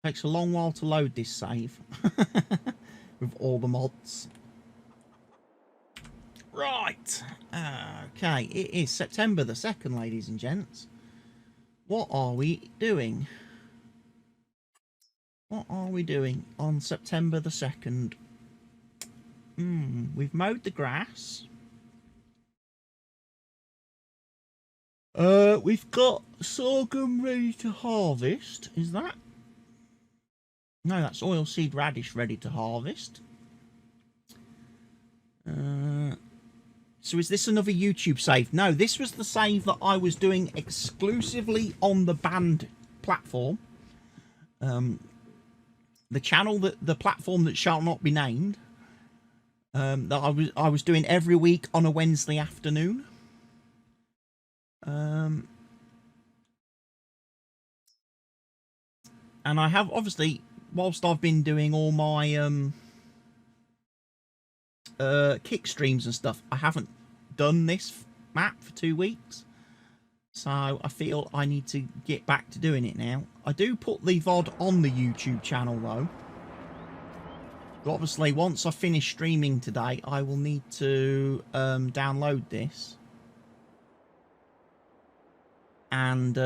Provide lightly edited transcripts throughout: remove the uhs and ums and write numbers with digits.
Takes a long while to load this save with all the mods. Right, okay, it is September the 2nd, ladies and gents. What are we doing? What are we doing on September the 2nd? We've mowed the grass. We've got sorghum ready to harvest. Is that? No, that's oilseed radish ready to harvest. So is this another YouTube save? No, this was the save that I was doing exclusively on the banned platform. The channel, the platform that shall not be named. That I was doing every week on a Wednesday afternoon. And I have, obviously, whilst I've been doing all my kick streams and stuff, I haven't done this map for 2 weeks. So I feel I need to get back to doing it now. I do put the VOD on the YouTube channel though. But obviously once I finish streaming today, I will need to download this. And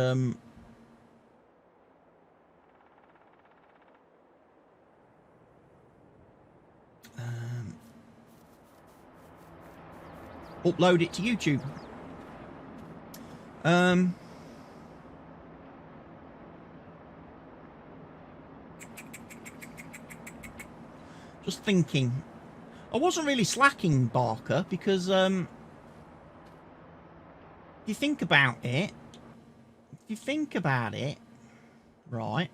upload it to YouTube. Just thinking. I wasn't really slacking, Barker, because if you think about it, right,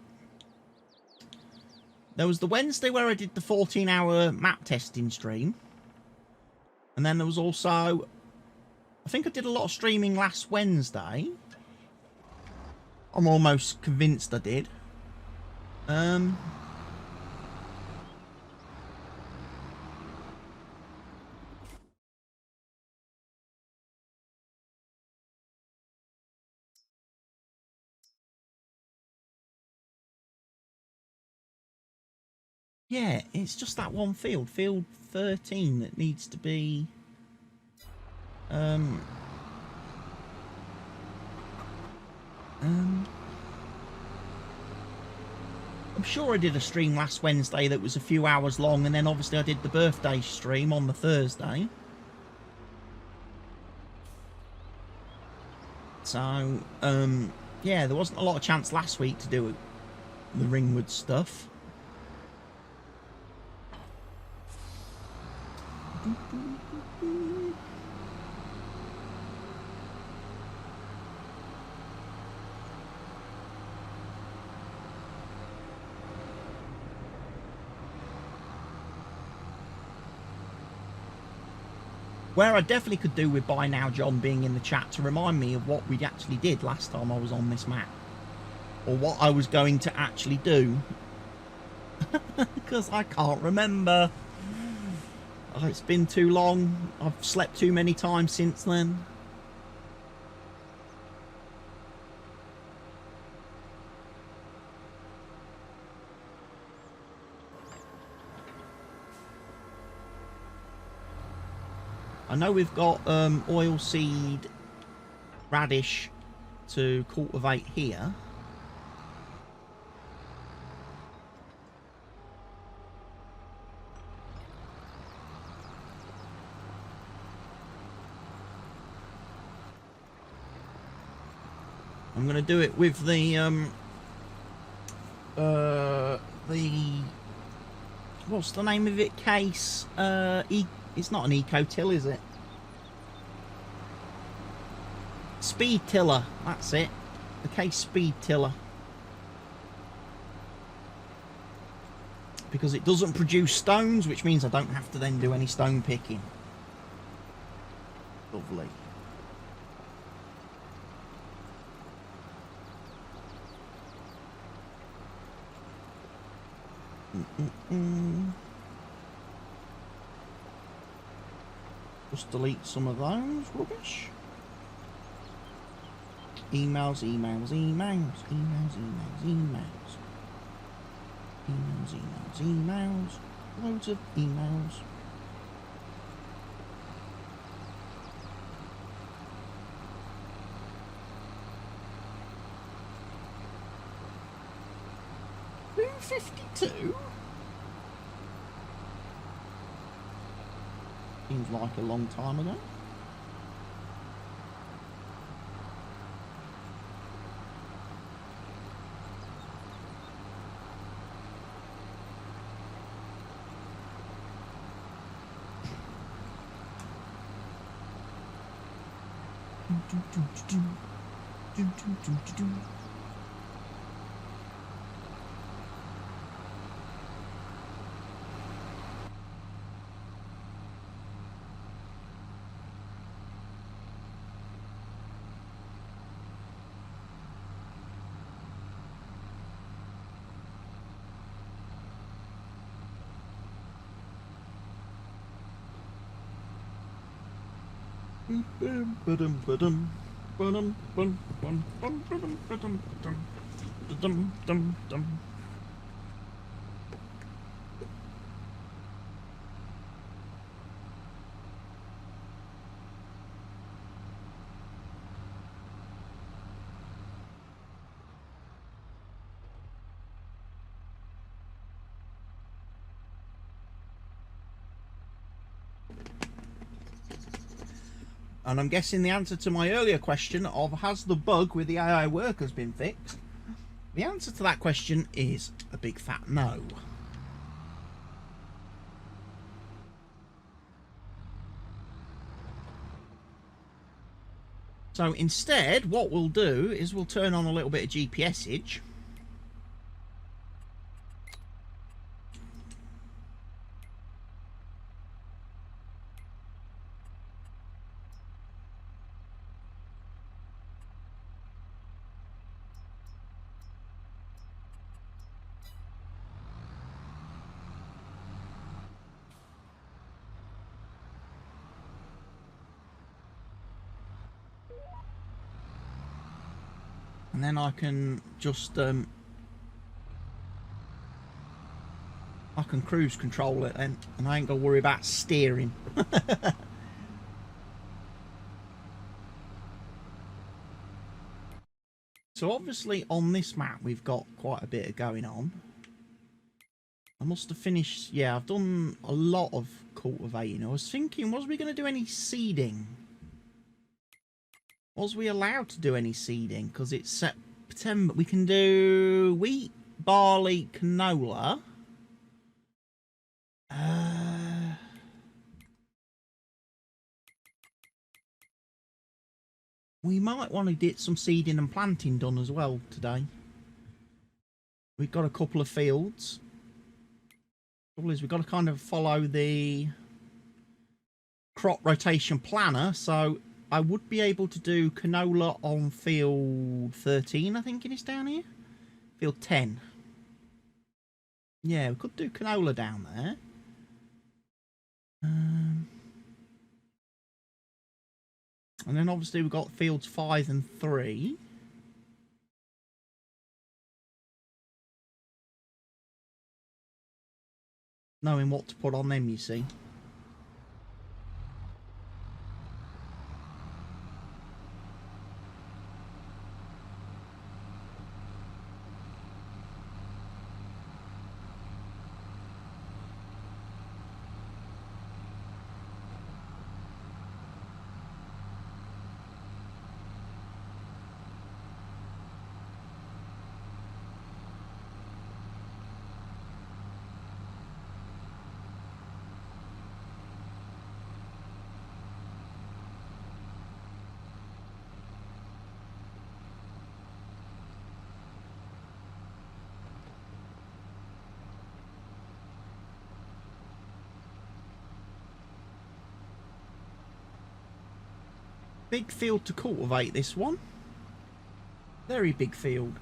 there was the Wednesday where I did the 14-hour map testing stream. And then there was also, I think I did a lot of streaming last Wednesday. I'm almost convinced I did. Yeah, it's just that one field, field 13, that needs to be I'm sure I did a stream last Wednesday that was a few hours long, and then obviously I did the birthday stream on the Thursday. So, yeah, there wasn't a lot of chance last week to do the Ringwoods stuff. Where I definitely could do with by now John being in the chat to remind me of what we actually did last time I was on this map. Or what I was going to actually do. Because I can't remember. Oh, it's been too long. I've slept too many times since then. I know we've got oilseed radish to cultivate here. I'm going to do it with the what's the name of it? Case it's not an eco-till, is it? Speed tiller, that's it. The Case speed tiller. Because it doesn't produce stones, which means I don't have to then do any stone picking. Lovely. Just delete some of those rubbish. Emails. Emails, emails, emails. Loads of emails. Room 52? Seems like a long time ago. And I'm guessing the answer to my earlier question of has the bug with the AI workers been fixed? The answer to that question is a big fat no. So instead, what we'll do is we'll turn on a little bit of GPSage. And then I can just I can cruise control it then, and I ain't got to worry about steering. So obviously on this map we've got quite a bit of going on. I must have finished, yeah, I've done a lot of cultivating. I was thinking, was we going to do any seeding? Was we allowed to do any seeding? Because it's September. We can do wheat, barley, canola. We might want to get some seeding and planting done as well today. We've got a couple of fields. The trouble is we've got to kind of follow the crop rotation planner, so I would be able to do canola on field 13, I think it is down here. Field 10. Yeah, we could do canola down there. And then obviously we've got fields 5 and 3. Knowing what to put on them, you see. Big field to cultivate, this one. Very big field.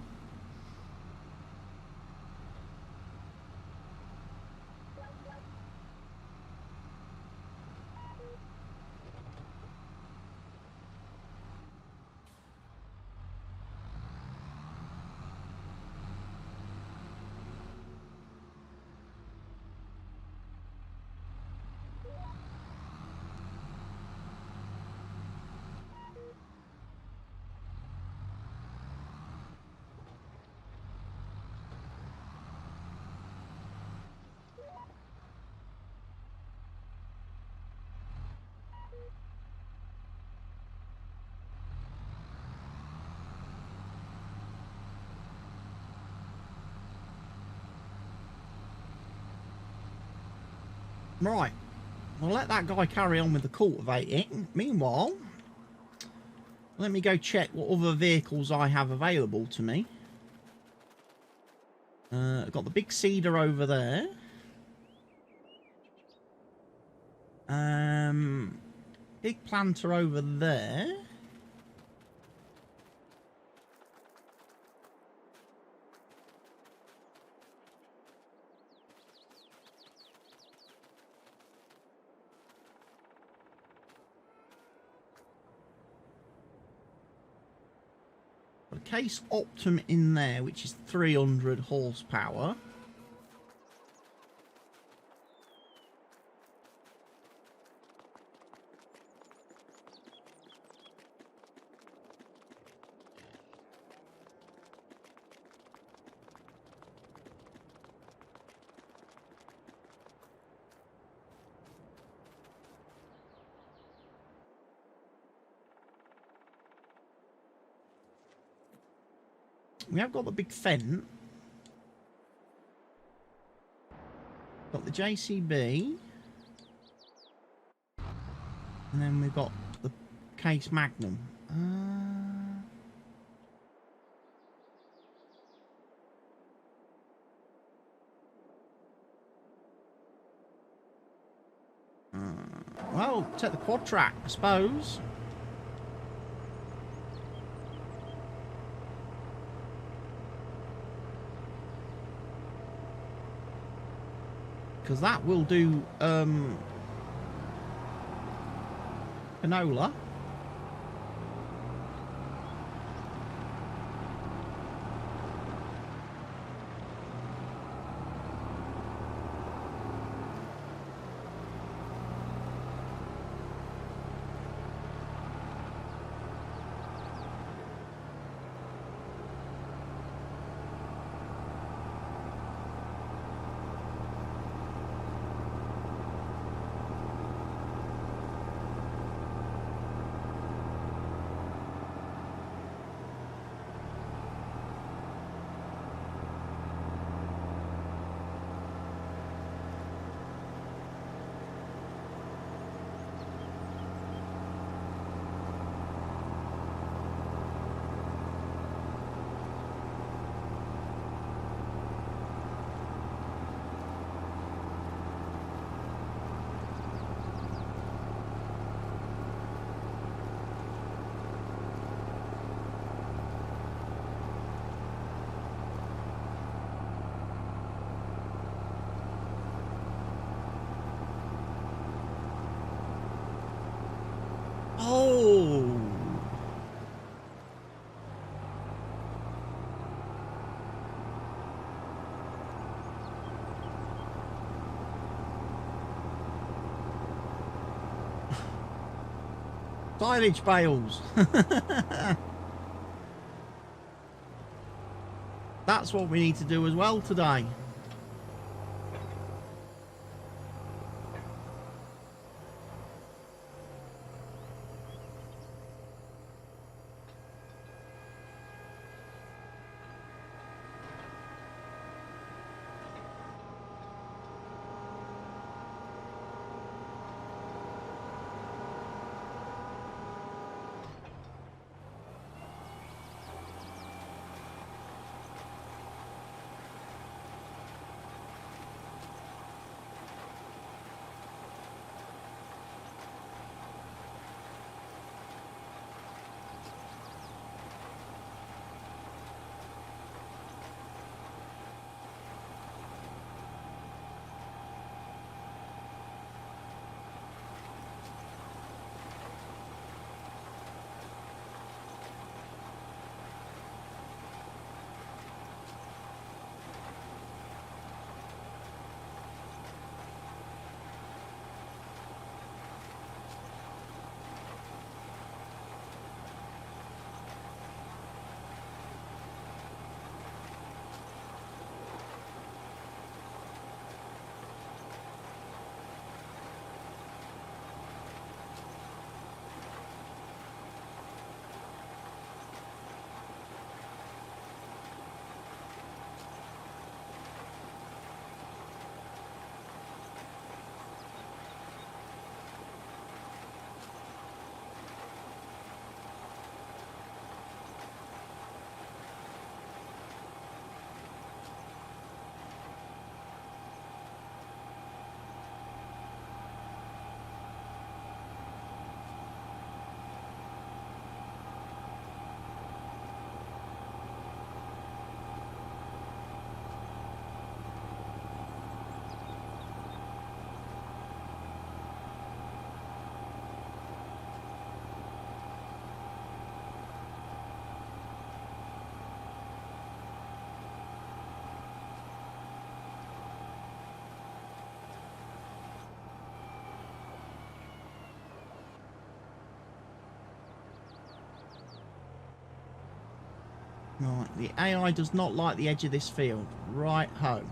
Right. We'll let that guy carry on with the cultivating. Meanwhile, let me go check what other vehicles I have available to me. I've got the big cedar over there. Big planter over there. Got a Case Optum in there, which is 300 horsepower. We have got the big Fendt. Got the JCB. And then we've got the Case Magnum. Well, take the quad track, I suppose. Because that will do canola. Oh! Silage bales. That's what we need to do as well today. Right, the AI does not like the edge of this field. Right ho.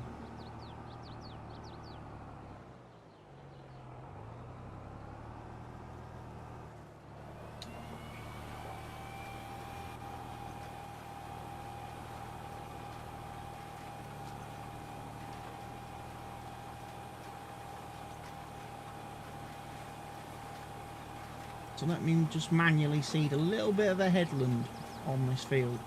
So let me just manually seed a little bit of a headland on this field.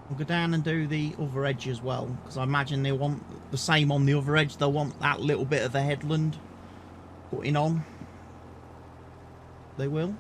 We'll go down and do the other edge as well, because I imagine they want the same on the other edge. They'll want that little bit of the headland putting on. They will.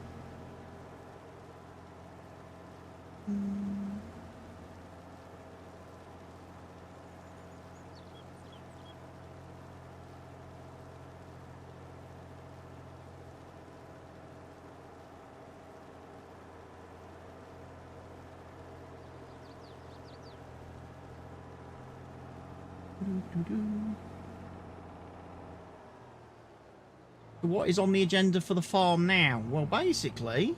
What is on the agenda for the farm now? Well, basically,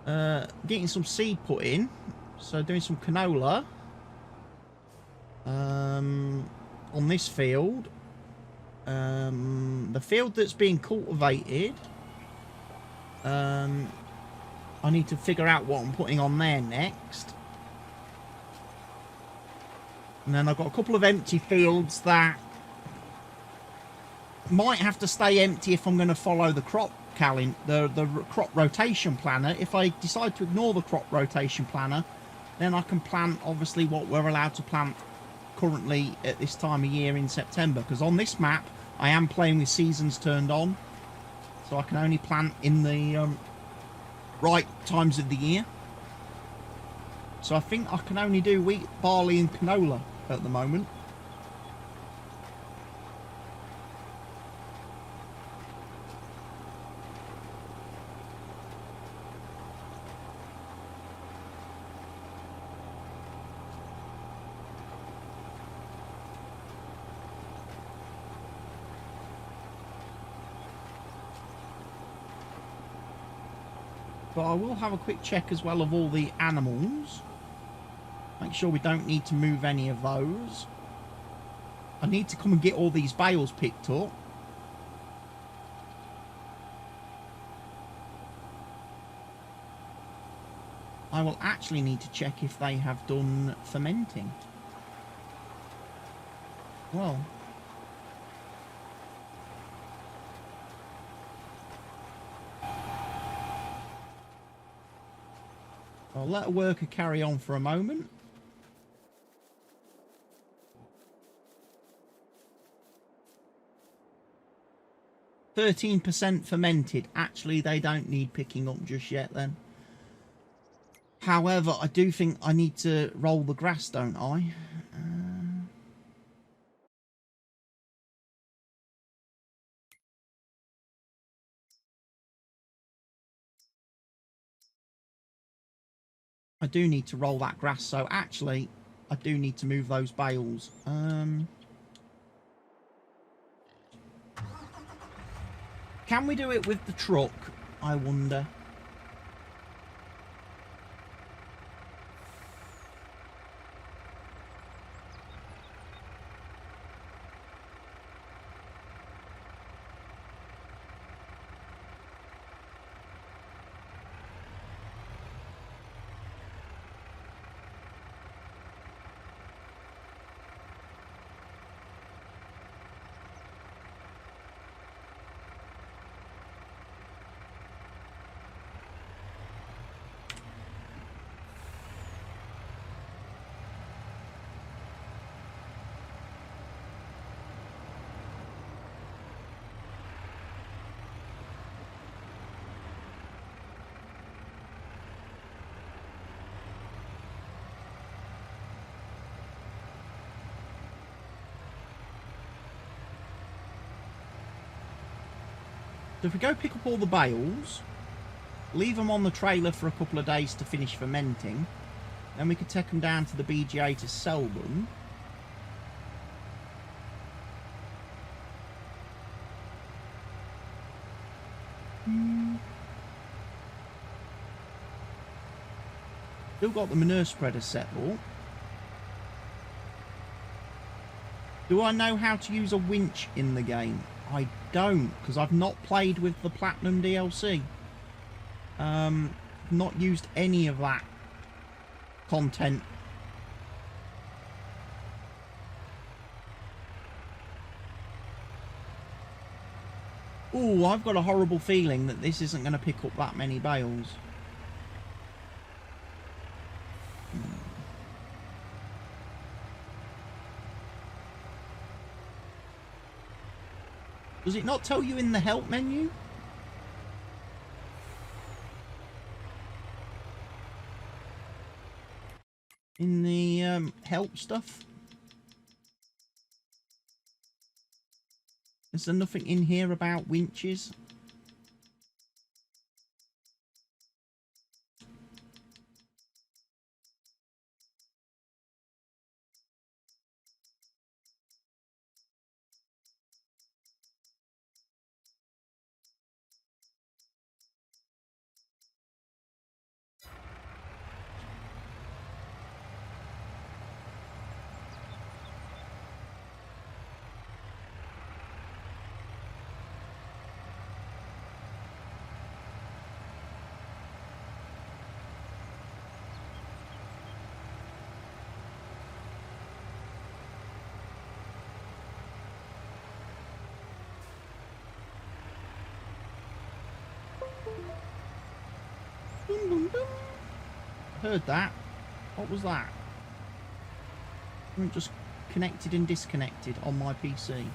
getting some seed put in. So doing some canola on this field. The field that's being cultivated, I need to figure out what I'm putting on there next. And then I've got a couple of empty fields that might have to stay empty if I'm going to follow the crop the crop rotation planner. If I decide to ignore the crop rotation planner, then I can plant obviously what we're allowed to plant currently at this time of year in September, because on this map I am playing with seasons turned on, so I can only plant in the right times of the year. So I think I can only do wheat, barley and canola at the moment. But I will have a quick check as well of all the animals. Make sure we don't need to move any of those. I need to come and get all these bales picked up. I will actually need to check if they have done fermenting. Well, I'll let a worker carry on for a moment. %13 fermented. Actually, they don't need picking up just yet then. However, I do think I need to roll the grass, don't I? I do need to roll that grass, so actually I do need to move those bales. Can we do it with the truck, I wonder? So if we go pick up all the bales, leave them on the trailer for a couple of days to finish fermenting, then we could take them down to the BGA to sell them. Still got the manure spreader set up. Do I know how to use a winch in the game? I don't, because I've not played with the Platinum DLC. Not used any of that content. Ooh, I've got a horrible feeling that this isn't going to pick up that many bales. Does it not tell you in the help menu? In the help stuff? Is there nothing in here about winches? Heard that. What was that? Just connected and disconnected on my PC.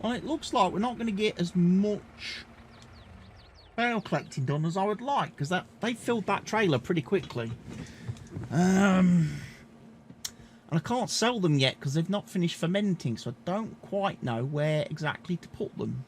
Well, it looks like we're not going to get as much bale collecting done as I would like, because they filled that trailer pretty quickly. And I can't sell them yet because they've not finished fermenting, so I don't quite know where exactly to put them.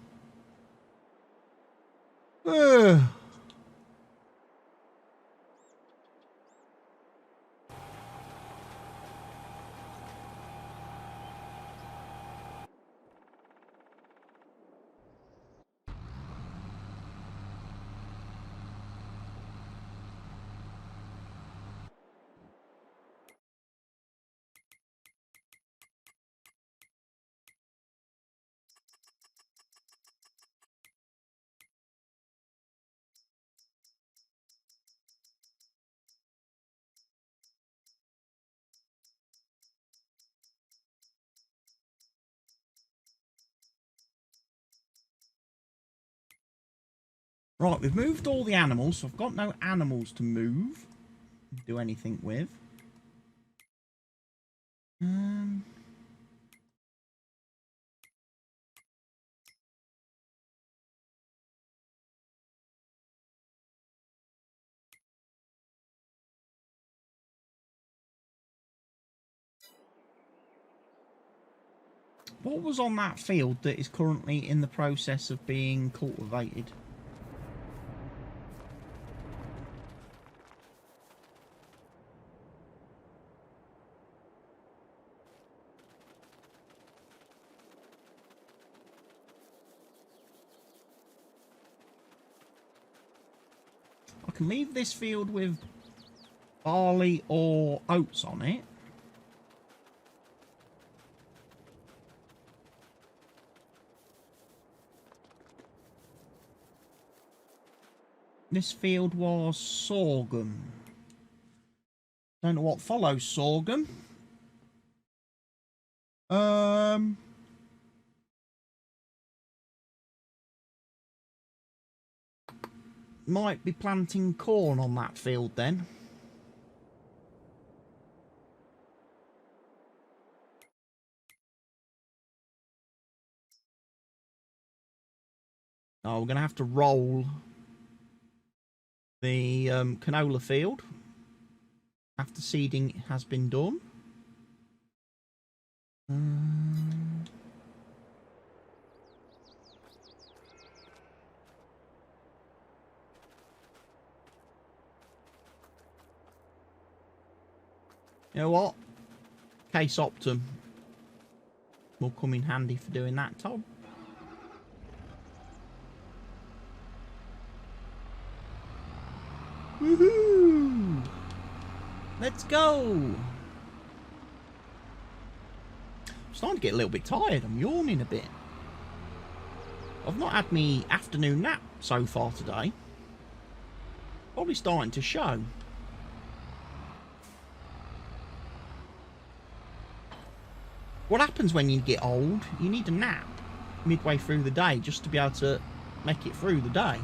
Right, we've moved all the animals, so I've got no animals to move, do anything with. What was on that field that is currently in the process of being cultivated? can leave this field with barley or oats on it. This field was sorghum. Don't know what follows sorghum. Might be planting corn on that field then. Oh, we're going to have to roll the canola field after seeding has been done. You know what? Case Optum will come in handy for doing that, Tom. Woohoo! Let's go! I'm starting to get a little bit tired. I'm yawning a bit. I've not had my afternoon nap so far today. Probably starting to show. What happens when you get old? You need a nap midway through the day just to be able to make it through the day.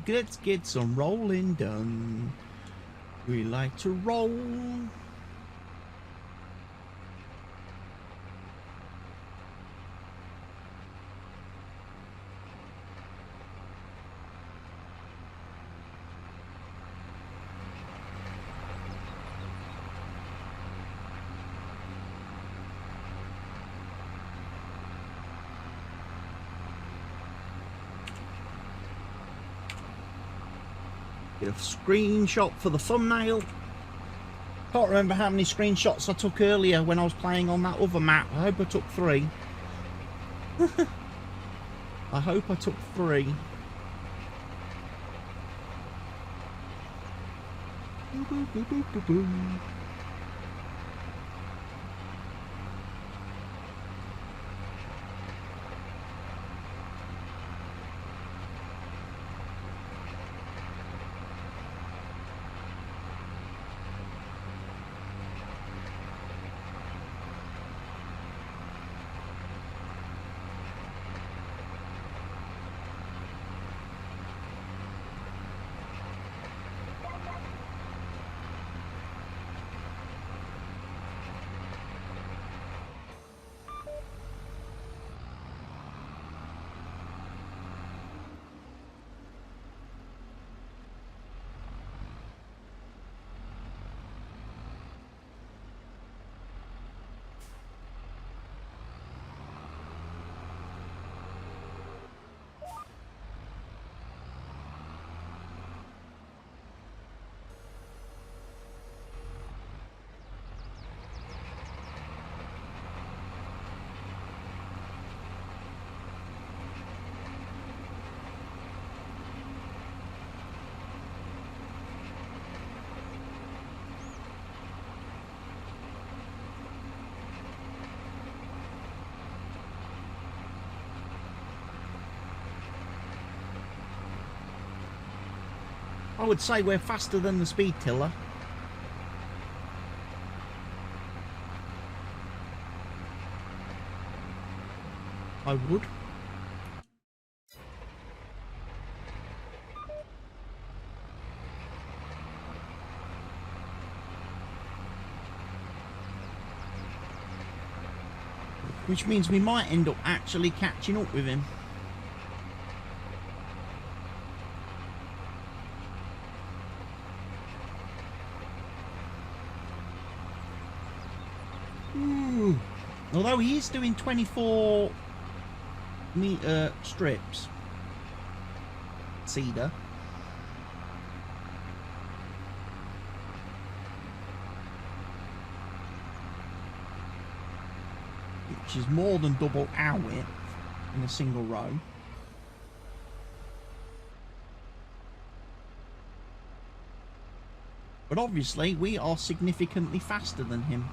Let's get some rolling done. We like to roll. Get a screenshot for the thumbnail. Can't remember how many screenshots I took earlier when I was playing on that other map. I hope I took 3. I hope I took 3. I would say we're faster than the speed tiller. I would. Which means we might end up actually catching up with him. Ooh. Although he is doing 24-metre strips. Cedar. Which is more than double our width in a single row. But obviously we are significantly faster than him.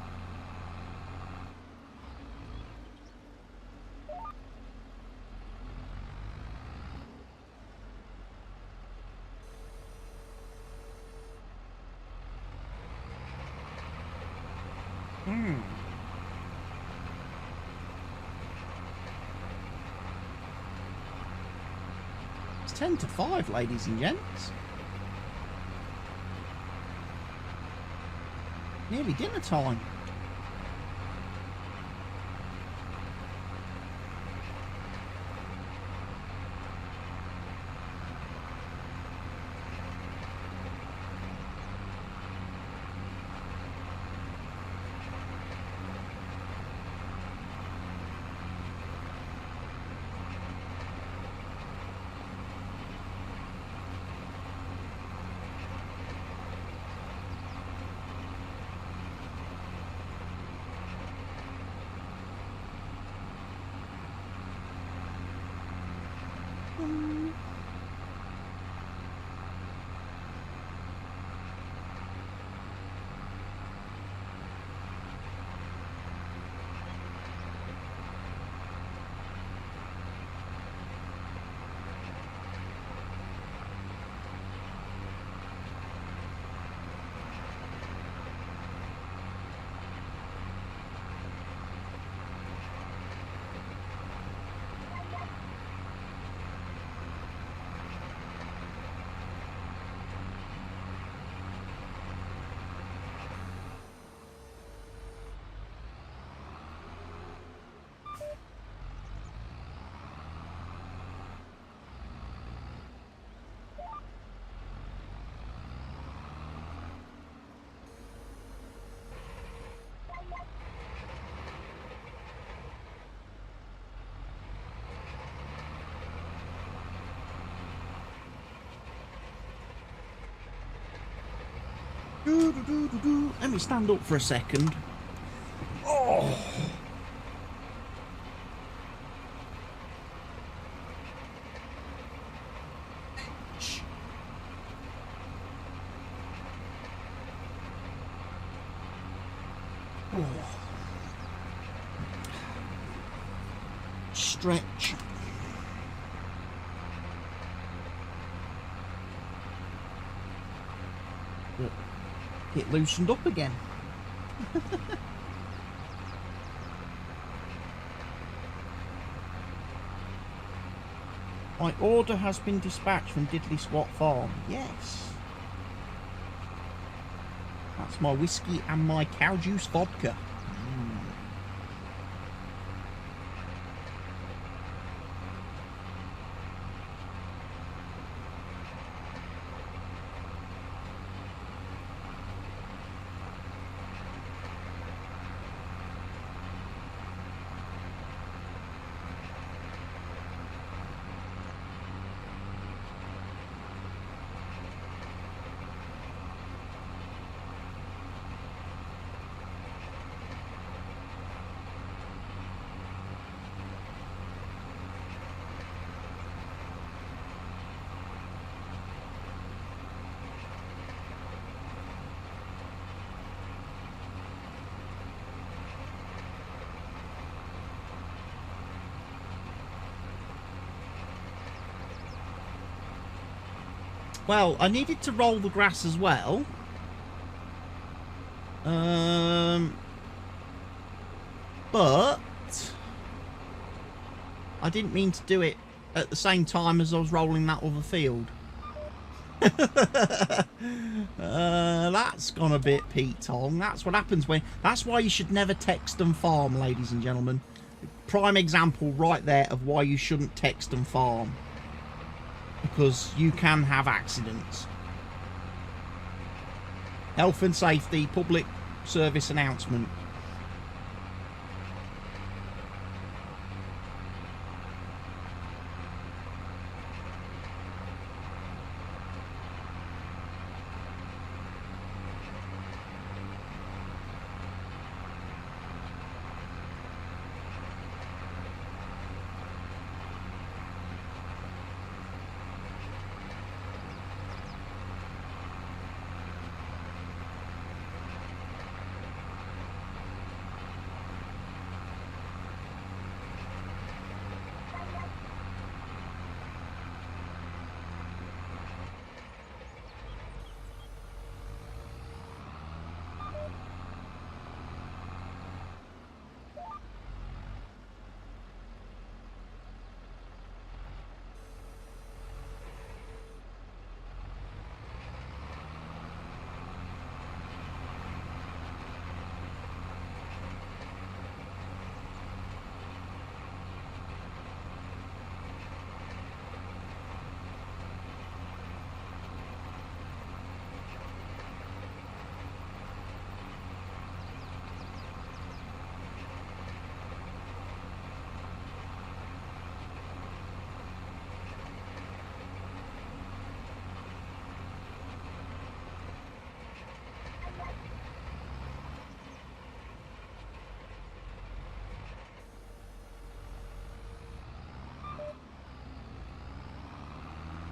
It's 10 to 5, ladies and gents. Nearly dinner time. Let me stand up for a second. Oh. Oh. Stretch. It loosened up again. My order has been dispatched from Diddley Squat Farm. Yes. That's my whiskey and my cow juice vodka. Well, I needed to roll the grass as well. But I didn't mean to do it at the same time as I was rolling that other field. That's gone a bit Pete Tong. That's what happens when... That's why you should never text and farm, ladies and gentlemen. Prime example right there of why you shouldn't text and farm. Because you can have accidents. Health and safety, public service announcement.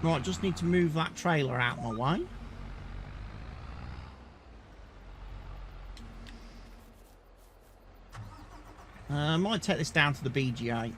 Right, just need to move that trailer out my way. I might take this down to the BGA.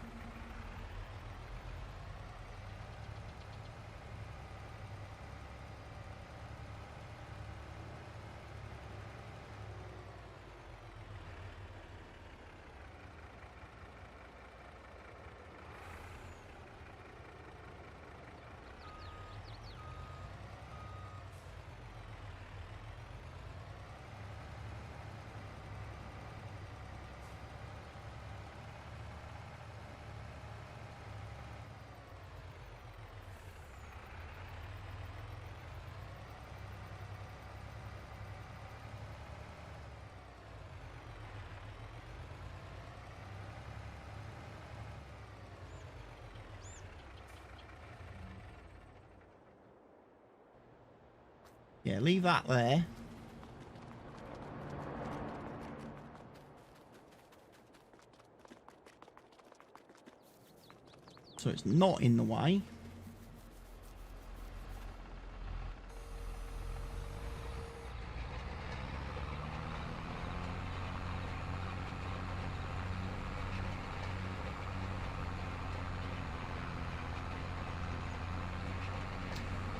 Yeah, leave that there. So it's not in the way.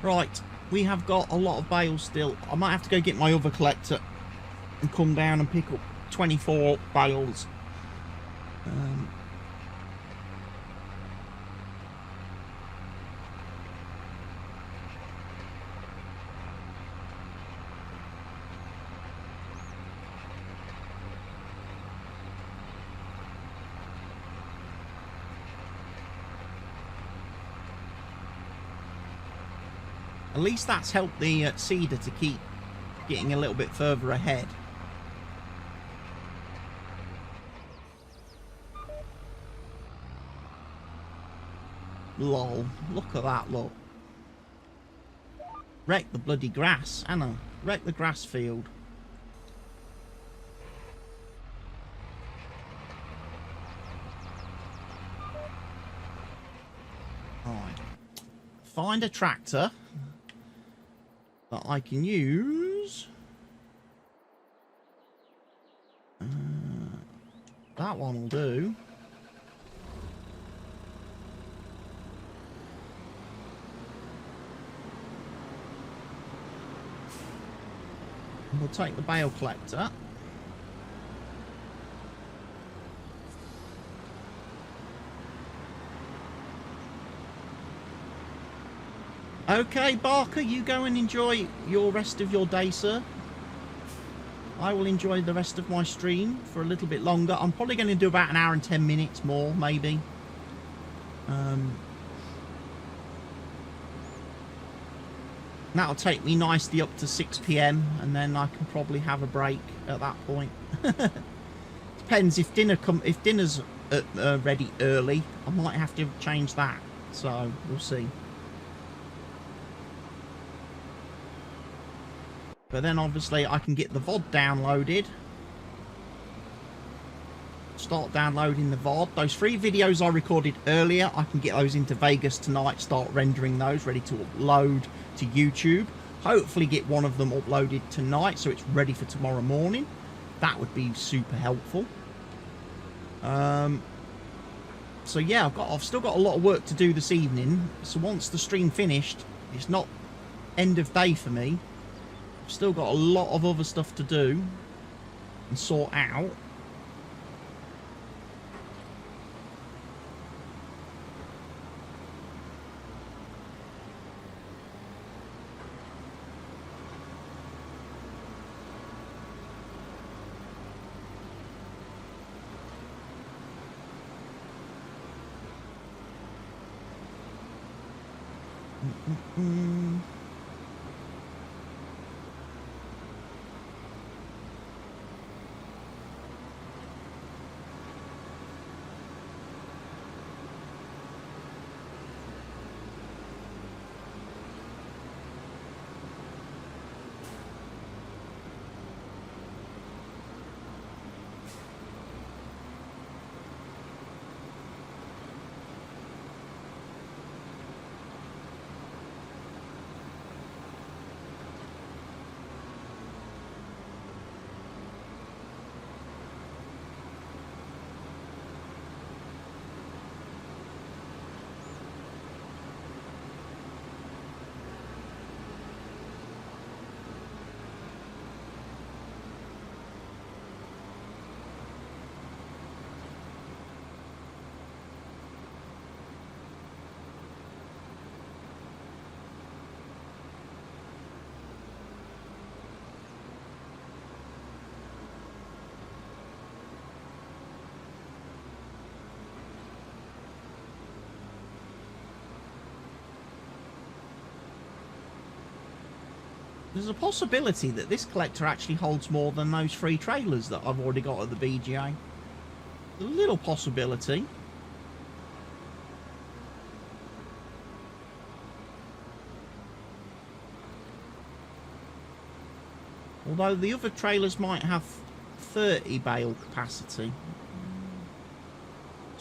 Right, we have got a lot of bales still. I might have to go get my other collector and come down and pick up 24 bales. At least that's helped the seeder to keep getting a little bit further ahead. Lol, look at that, look. Wreck the bloody grass, Anna. Wreck the grass field. Alright. Find a tractor that I can use. That one will do. We'll take the bale collector. Okay, Barker, you go and enjoy your rest of your day, sir. I will enjoy the rest of my stream for a little bit longer. I'm probably going to do about an hour and 10 minutes more, maybe. That'll take me nicely up to 6 PM, and then I can probably have a break at that point. Depends if dinner's ready early. I might have to change that, so we'll see. But then obviously I can get the VOD downloaded. Start downloading the VOD. Those 3 videos I recorded earlier, I can get those into Vegas tonight, start rendering those, ready to upload to YouTube. Hopefully get one of them uploaded tonight so it's ready for tomorrow morning. That would be super helpful. So yeah, I've still got a lot of work to do this evening. So once the stream finished, it's not end of day for me. I've still got a lot of other stuff to do and sort out. There's a possibility that this collector actually holds more than those 3 trailers that I've already got at the BGA. A little possibility. Although the other trailers might have 30 bale capacity.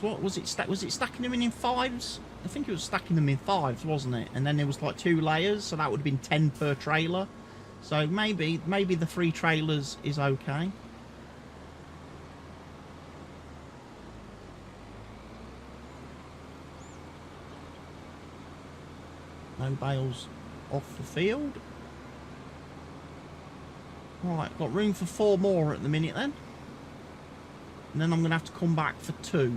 So what was it? Was it stacking them in 5s? I think it was stacking them in 5s, wasn't it? And then there was like 2 layers, so that would have been 10 per trailer. So maybe the 3 trailers is okay. No bales off the field. Right, got room for 4 more at the minute then. And then I'm going to have to come back for 2. Okay.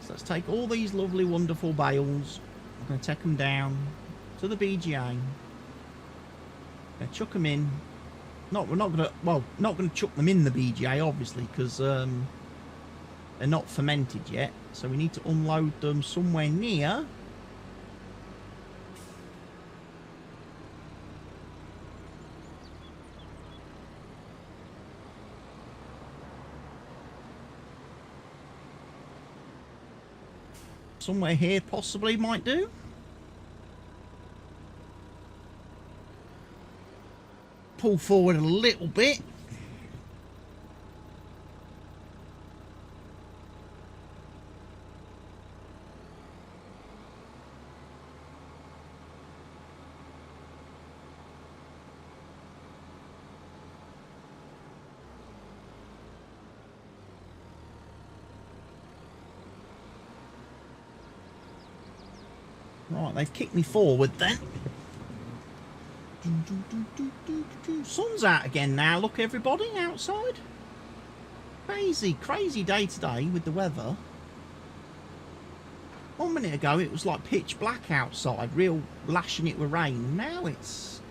So let's take all these lovely, wonderful bales. I'm going to take them down to the BGA. I'm going to chuck them in. We're not going to, well, not going to chuck them in the BGA, obviously, because they're not fermented yet. So we need to unload them somewhere near. Somewhere here possibly might do. pull forward a little bit. Right, they've kicked me forward then. Sun's out again now, look everybody outside. Crazy day today with the weather. 1 minute ago it was like pitch black outside, real lashing it with rain. Now it's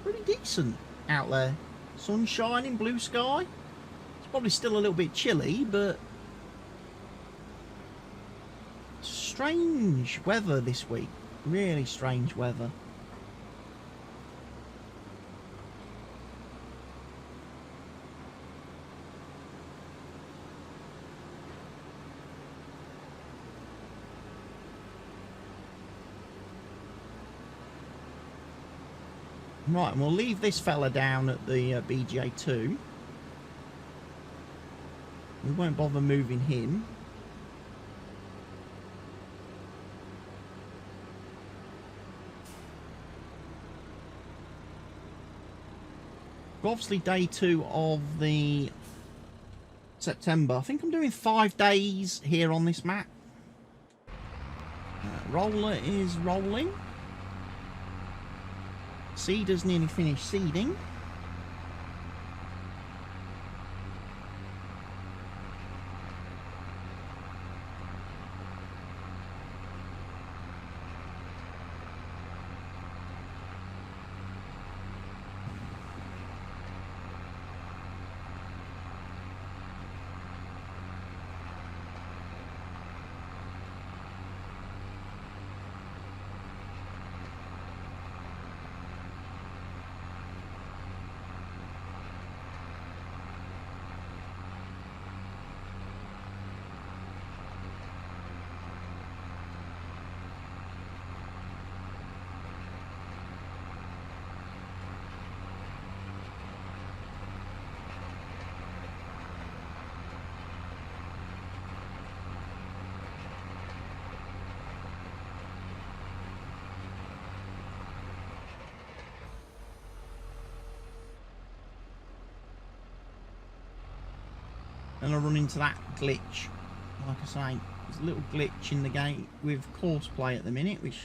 pretty decent out there. Sun shining, blue sky. It's probably still a little bit chilly, but strange weather this week. Really strange weather. Right, and we'll leave this fella down at the BGA2. We won't bother moving him. Obviously day 2 of the September. I think I'm doing 5 days here on this map. Roller is rolling. Seeder's nearly finished seeding. And I run into that glitch. Like I say, there's a little glitch in the game with Courseplay at the minute, which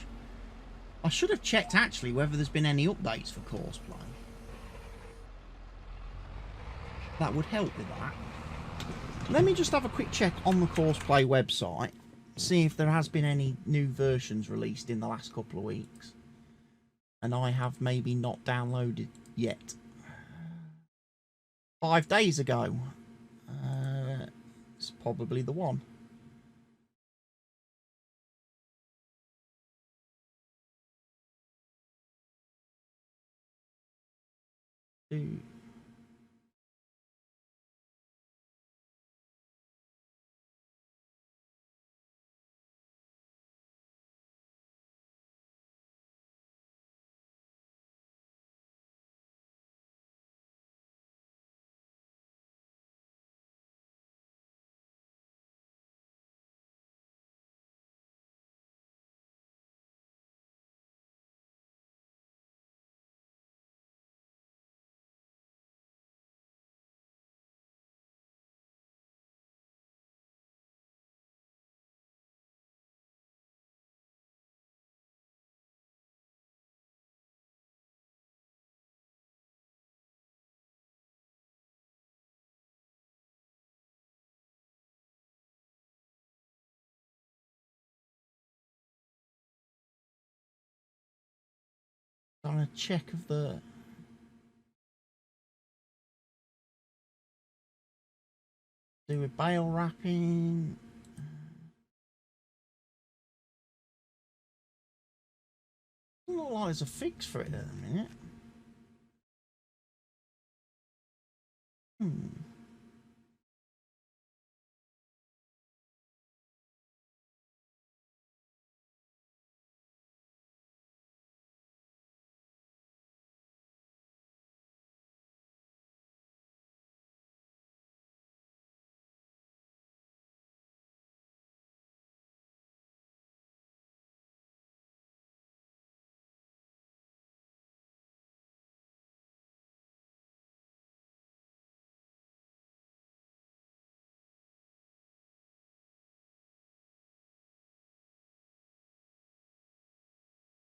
I should have checked actually whether there's been any updates for Courseplay. That would help with that. Let me just have a quick check on the Courseplay website, see if there has been any new versions released in the last couple of weeks. And I have maybe not downloaded yet. 5 days ago. It's probably the one. On a check of the do with bale wrapping. Doesn't look like there's a fix for it at the minute.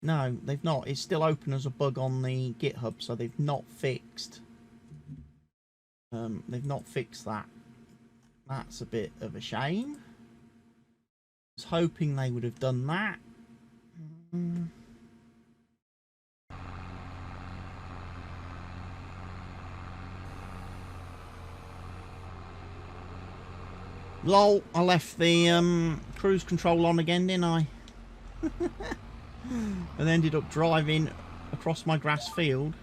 No, they've not. It's still open as a bug on the GitHub, so they've not fixed. They've not fixed that. That's a bit of a shame. I was hoping they would have done that. Lol, I left the cruise control on again, didn't I? And ended up driving across my grass field.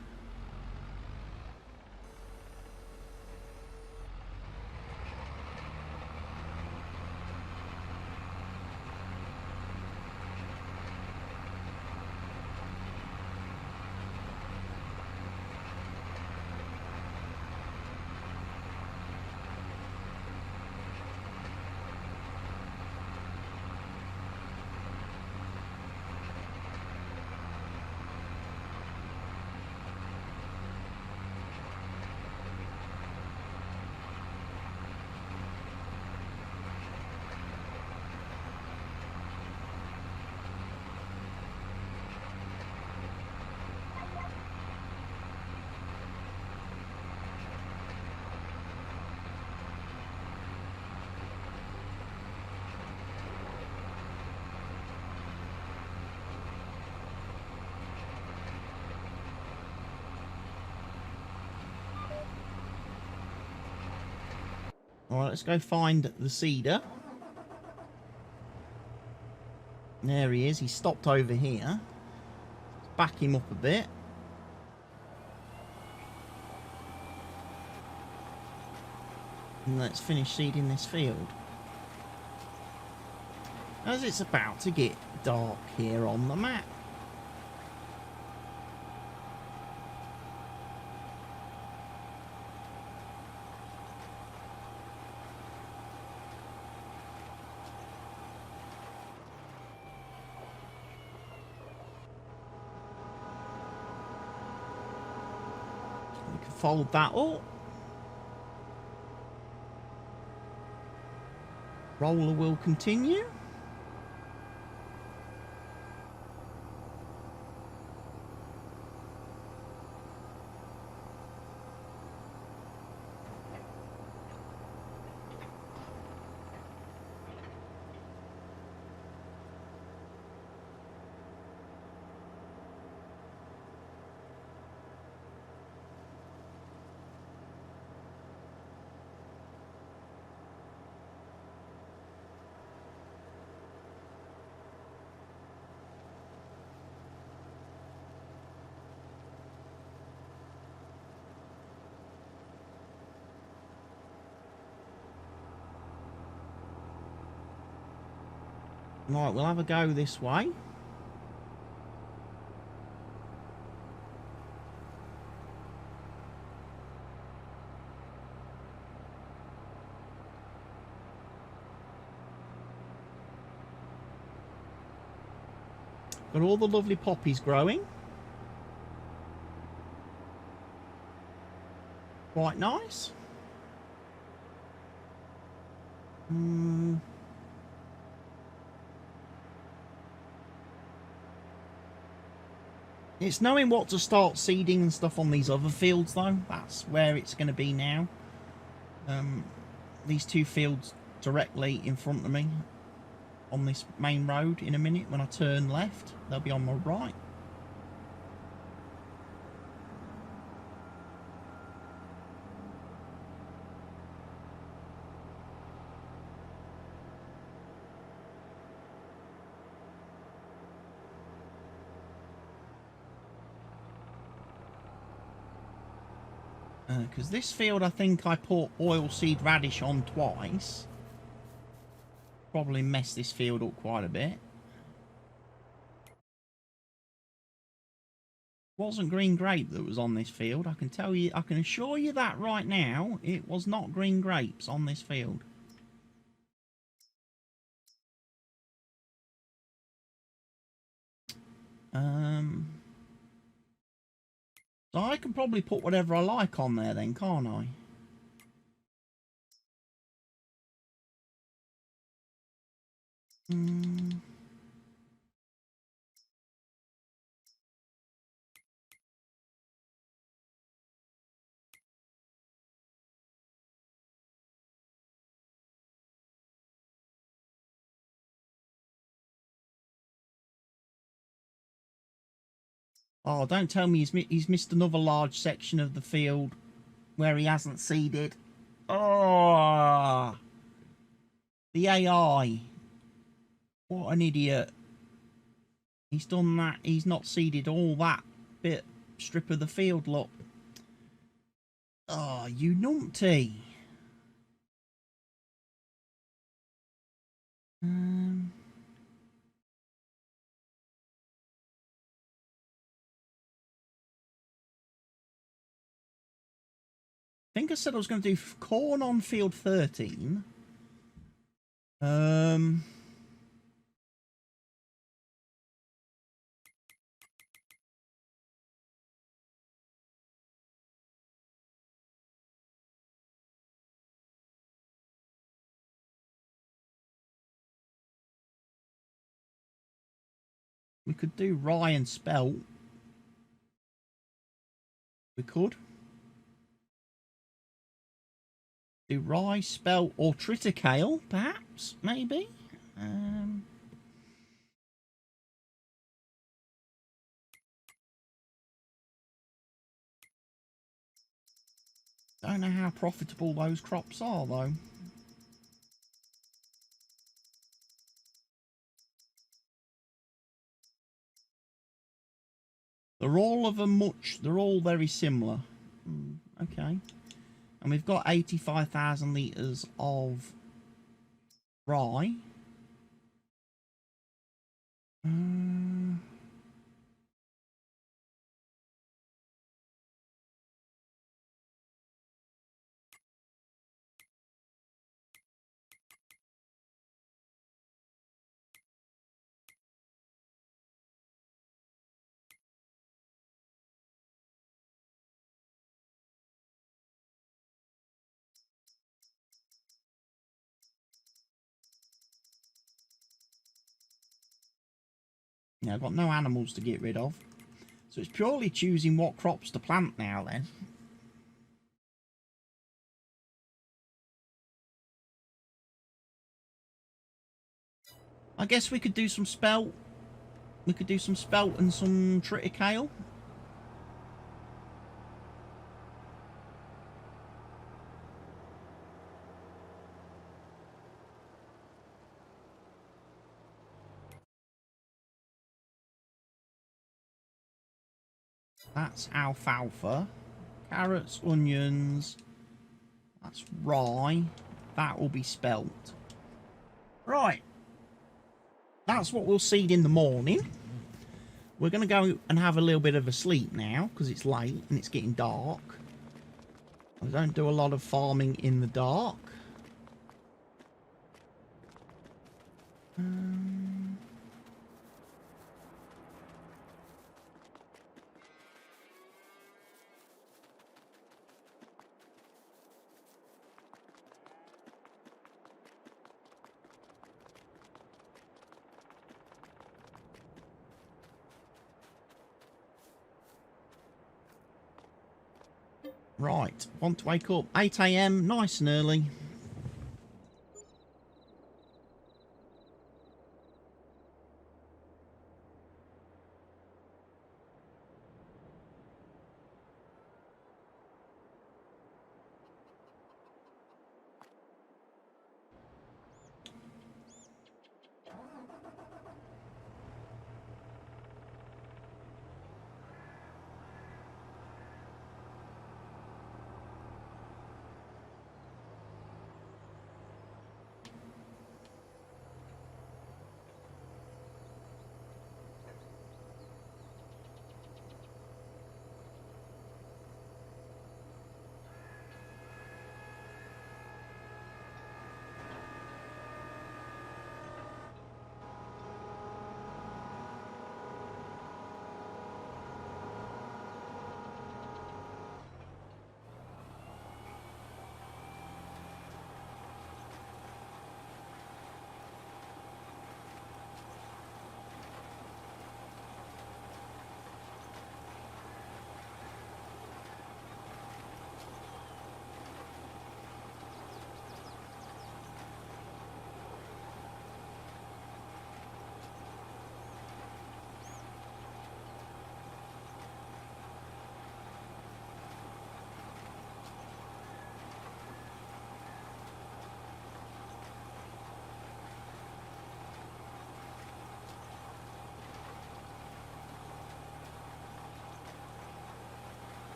Alright, let's go find the seeder. There he is. He stopped over here. Let's back him up a bit. And let's finish seeding this field. As it's about to get dark here on the map. We can fold that up. Roller will continue. Right, we'll have a go this way. Got all the lovely poppies growing. Quite nice. It's knowing what to start seeding and stuff on these other fields, though. That's where it's going to be now. These two fields directly in front of me on this main road in a minute. When I turn left, they'll be on my right. Because this field, I think I put oilseed radish on twice. Probably messed this field up quite a bit. Wasn't green grape that was on this field. I can tell you, I can assure you that right now. It was not green grapes on this field. So I can probably put whatever I like on there then, can't I? Oh, don't tell me he's missed another large section of the field where he hasn't seeded. Oh, the AI. What an idiot. He's done that. He's not seeded all that strip of the field, look. Oh, you numpty. I think I said I was going to do corn on field 13. We could do rye and spelt. We could do rye, spelt, or triticale, perhaps, maybe. Don't know how profitable those crops are, though. They're all of them they're all very similar. Okay. And we've got 85,000 litres of rye. Yeah, I've got no animals to get rid of. So it's purely choosing what crops to plant now then. I guess we could do some spelt. We could do some spelt and some triticale. That's alfalfa. Carrots, onions. That's rye. That will be spelt. Right. That's what we'll seed in the morning. We're going to go and have a little bit of a sleep now because it's late and it's getting dark. I don't do a lot of farming in the dark. Right, want to wake up 8 AM, nice and early.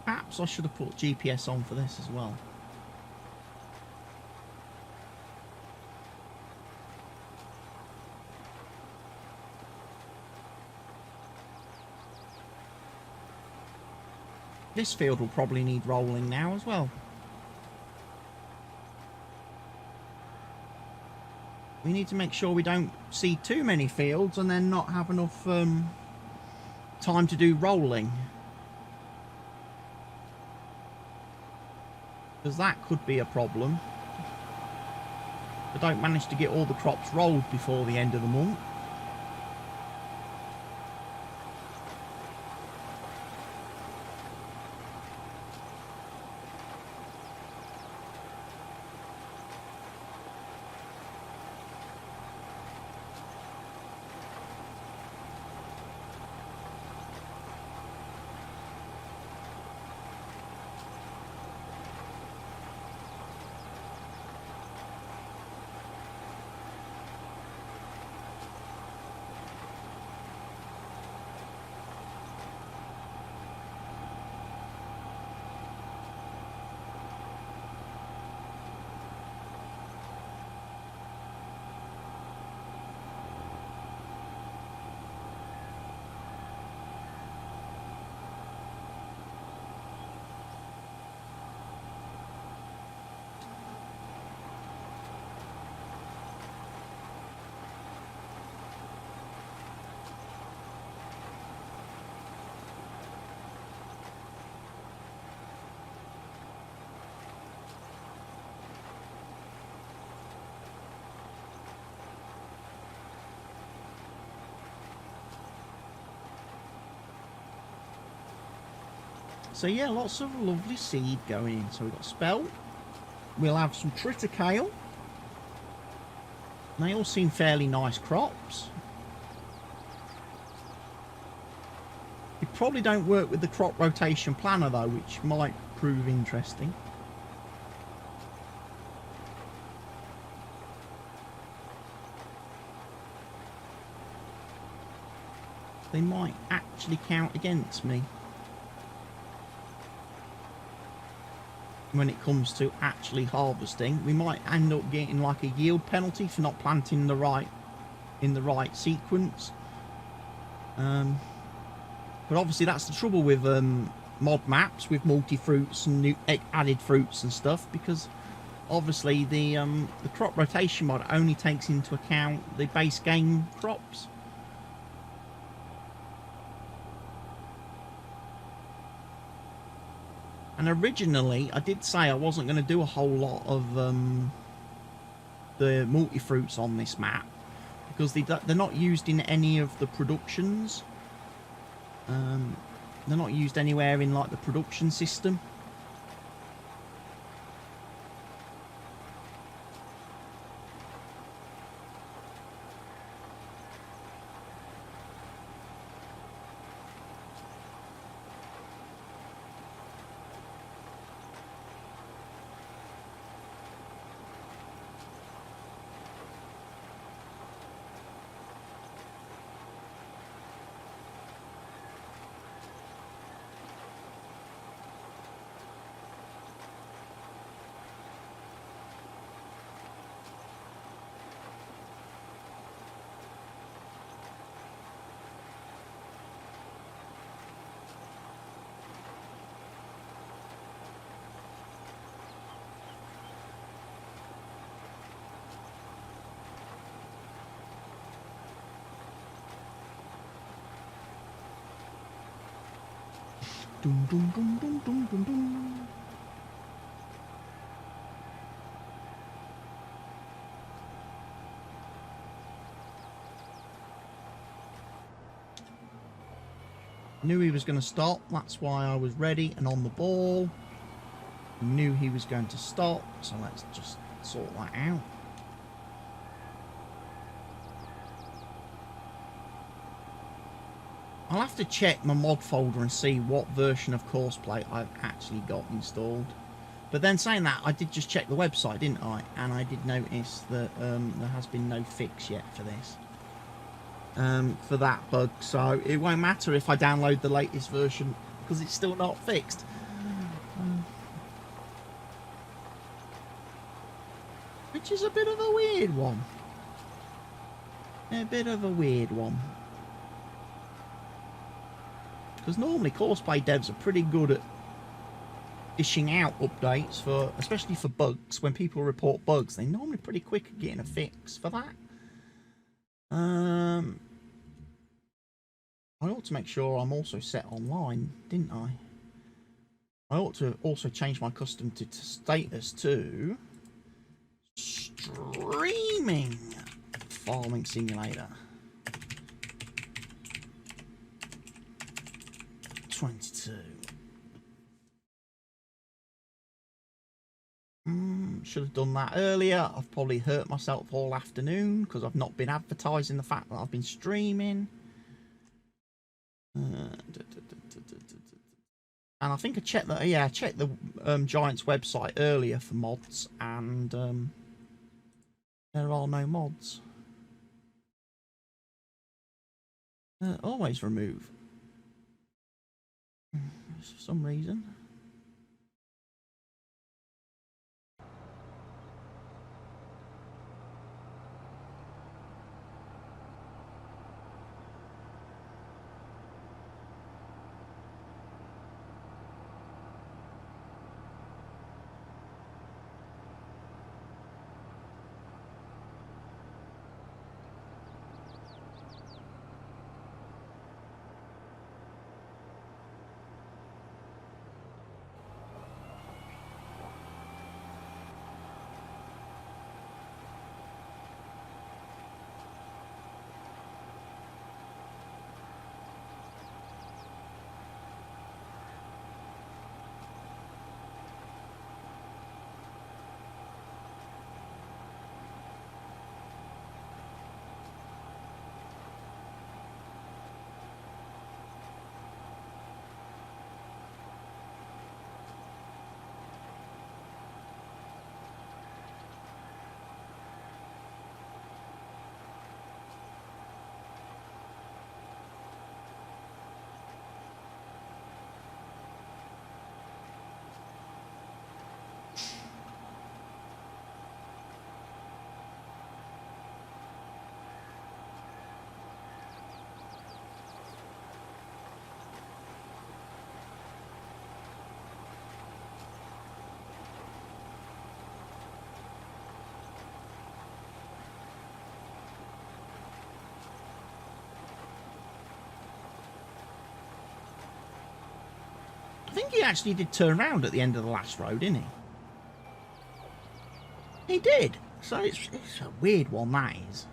Perhaps I should have put GPS on for this as well. This field will probably need rolling now as well. We need to make sure we don't see too many fields and then not have enough time to do rolling. Because that could be a problem. If I don't manage to get all the crops rolled before the end of the month. So yeah, lots of lovely seed going in. So we've got spelt. We'll have some triticale. They all seem fairly nice crops. They probably don't work with the crop rotation planner though, which might prove interesting. They might actually count against me when it comes to actually harvesting. We might end up getting like a yield penalty for not planting in the right sequence. But obviously that's the trouble with mod maps with multi-fruits and new added fruits and stuff, because obviously the crop rotation mod only takes into account the base game crops. And originally, I did say I wasn't going to do a whole lot of the multi-fruits on this map, because they're not used in any of the productions. They're not used anywhere in like the production system. Dum, dum, dum, dum, dum, dum, dum. Knew he was going to stop, that's why I was ready and on the ball. Knew he was going to stop, so let's just sort that out. I'll have to check my mod folder and see what version of Courseplay I've actually got installed. But then saying that, I did just check the website, didn't I? And I did notice that there has been no fix yet for this. For that bug. So it won't matter if I download the latest version, because it's still not fixed. which is a bit of a weird one. A bit of a weird one. Because normally Courseplay devs are pretty good at dishing out updates, for, especially for bugs. When people report bugs, they're normally pretty quick at getting a fix for that. I ought to make sure I'm also set online, didn't I? I ought to also change my custom to status to streaming farming simulator 22. Should have done that earlier. I've probably hurt myself all afternoon because I've not been advertising the fact that I've been streaming. And I think I checked that. Yeah, I checked the Giants website earlier for mods, and there are no mods. Always remove. For some reason. I think he actually did turn around at the end of the last road, didn't he? He did. So it's a weird one, that is.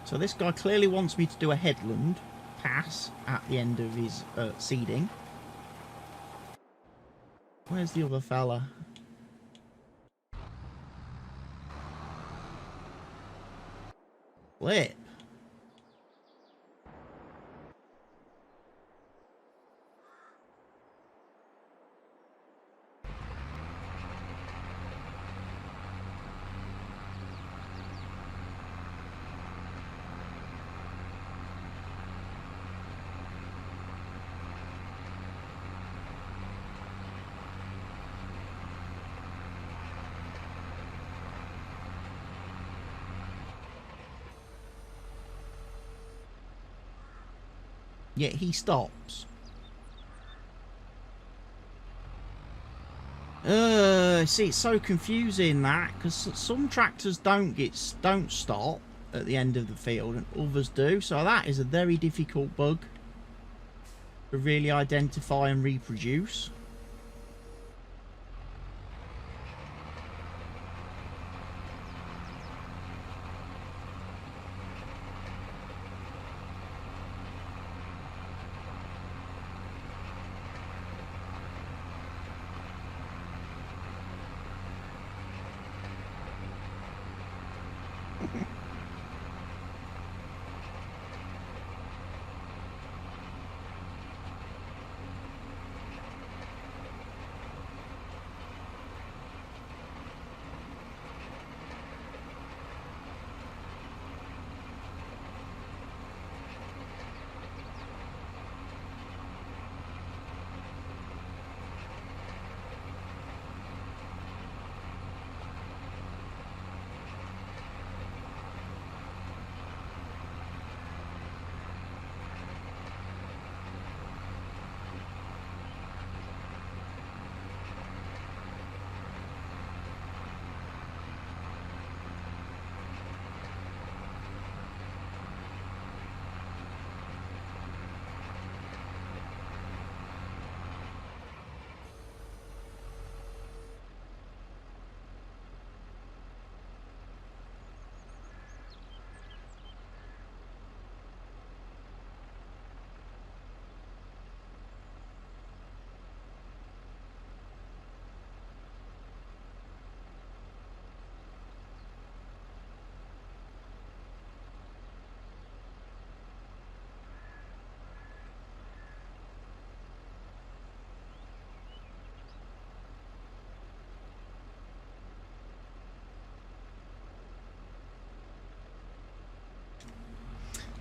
So this guy clearly wants me to do a headland pass at the end of his seeding. Where's the other fella? Flip. Yet he stops. See, it's so confusing that, because some tractors don't stop at the end of the field and others do. So that is a very difficult bug to really identify and reproduce.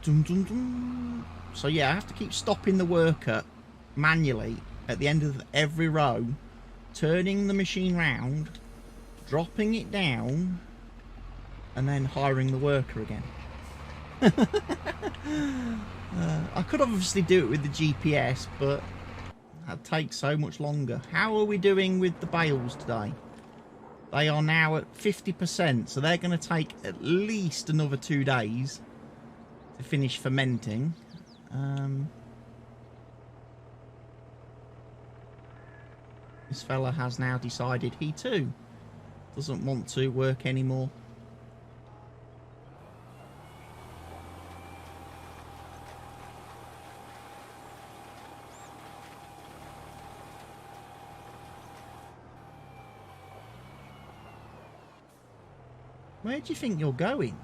Dun, dun, dun. So yeah, I have to keep stopping the worker manually at the end of every row, turning the machine round, dropping it down, and then hiring the worker again. I could obviously do it with the GPS, but that takes so much longer. How are we doing with the bales today? They are now at 50%, so they're going to take at least another 2 days to finish fermenting. This fella has now decided he too doesn't want to work anymore. Where do you think you're going?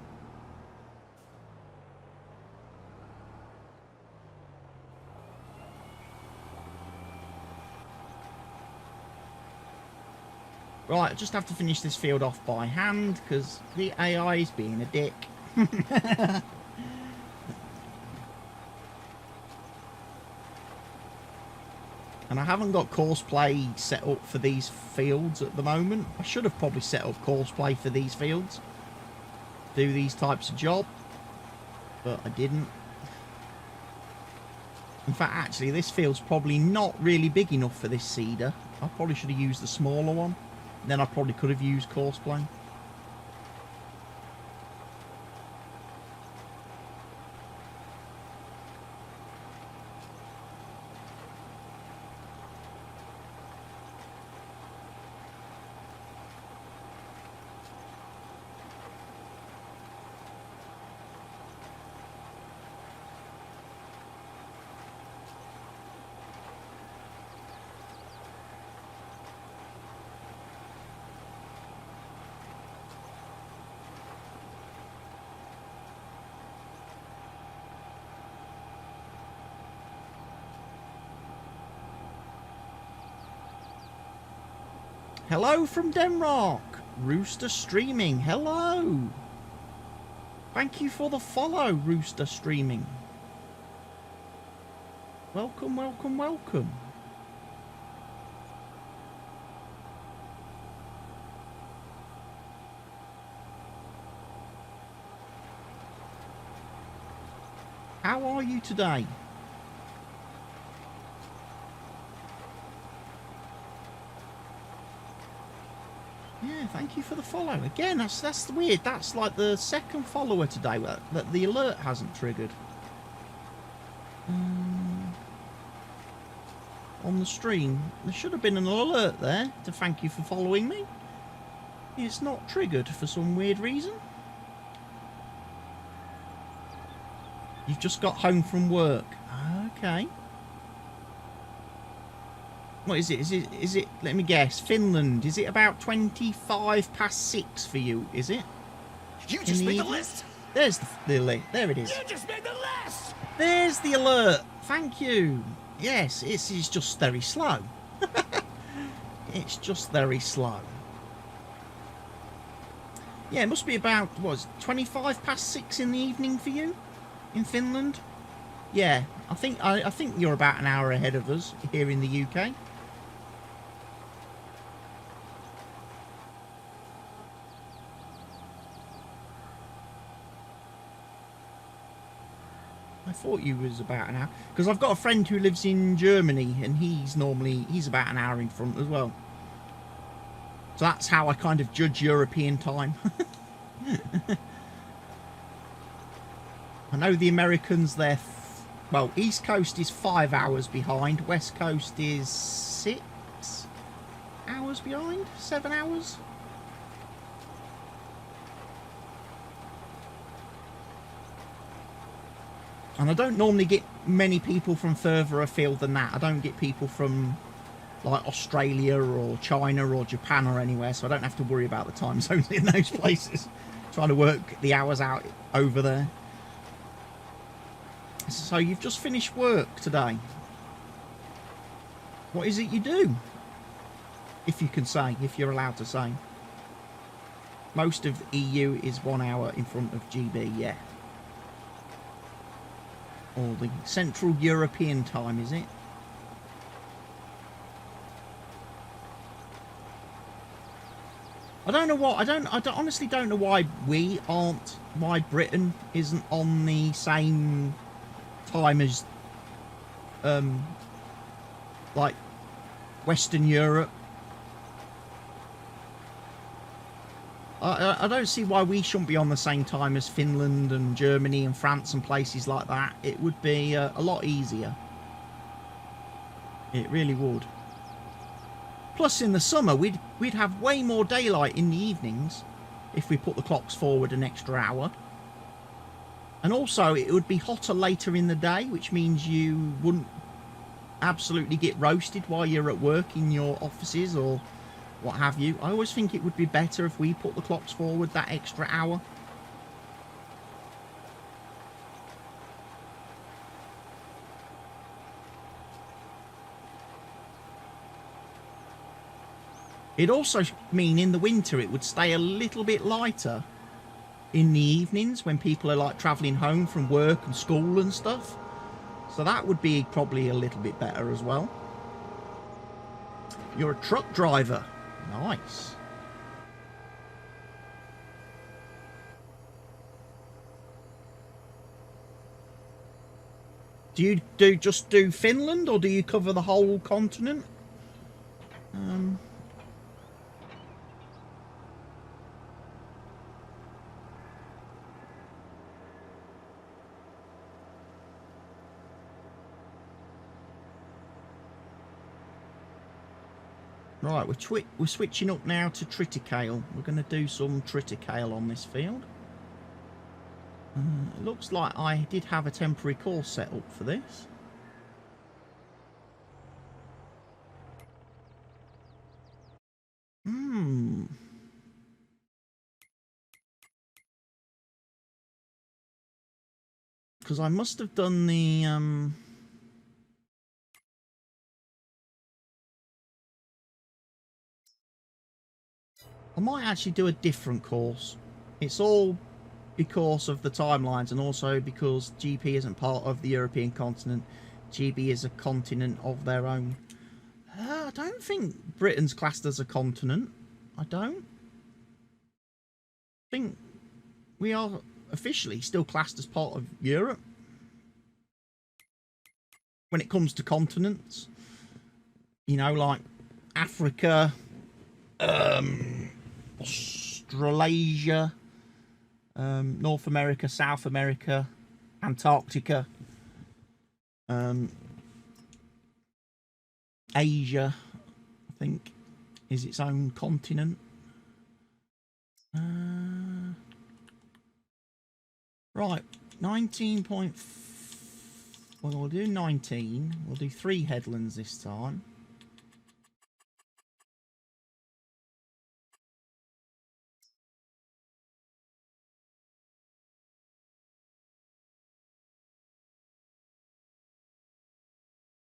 Right, I just have to finish this field off by hand because the AI is being a dick. And I haven't got courseplay set up for these fields at the moment. I should have probably set up courseplay for these fields, do these types of job, but I didn't. In fact, actually, this field's probably not really big enough for this seeder. I probably should have used the smaller one. Then I probably could have used courseplay. Hello from Denmark, Rooster Streaming, hello. Thank you for the follow, Rooster Streaming. Welcome, welcome, welcome. How are you today? Yeah, thank you for the follow. Again, that's weird. That's like the second follower today that the alert hasn't triggered. On the stream, there should have been an alert there to thank you for following me. It's not triggered for some weird reason. You've just got home from work. Okay. What is it? Is it, let me guess, Finland. Is it about 6 for you, is it? You just made the list. There's the list. There it is. You just made the list. There's the alert. Thank you. Yes, it's just very slow. It's just very slow. Yeah, it must be about, what is it, 6 in the evening for you in Finland? Yeah, I think you're about an hour ahead of us here in the UK. I thought you was about an hour, because I've got a friend who lives in Germany and he's about an hour in front as well. So that's how I kind of judge European time. I know the Americans, well, East Coast is 5 hours behind, West Coast is 6 hours behind, 7 hours. And I don't normally get many people from further afield than that. I don't get people from like Australia or China or Japan or anywhere, so I don't have to worry about the time zones in those places. Trying to work the hours out over there. So you've just finished work today. What is it you do? If you can say, if you're allowed to say. Most of the EU is 1 hour in front of GB, yeah. Or the Central European time, is it? I don't know what, I honestly don't know why why Britain isn't on the same time as, like, Western Europe. I don't see why we shouldn't be on the same time as Finland and Germany and France and places like that. It would be a lot easier. It really would. Plus, in the summer, we'd have way more daylight in the evenings if we put the clocks forward an extra hour. And also, it would be hotter later in the day, which means you wouldn't absolutely get roasted while you're at work in your offices or what have you. I always think it would be better if we put the clocks forward that extra hour. It'd also mean in the winter it would stay a little bit lighter in the evenings when people are like travelling home from work and school and stuff. So that would be probably a little bit better as well. You're a truck driver. Nice. Do you just do Finland, or do you cover the whole continent? Right, we're switching up now to triticale. We're going to do some triticale on this field. It looks like I did have a temporary course set up for this. Because I must have done the... I might actually do a different course. It's all because of the timelines and also because GP isn't part of the European continent. GB is a continent of their own. I don't think Britain's classed as a continent. I don't think we are officially still classed as part of Europe when it comes to continents. You know, like Africa, Australasia, North America, South America, Antarctica, Asia, I think, is its own continent. Right, 19 point... Well, we'll do 19. We'll do 3 headlands this time.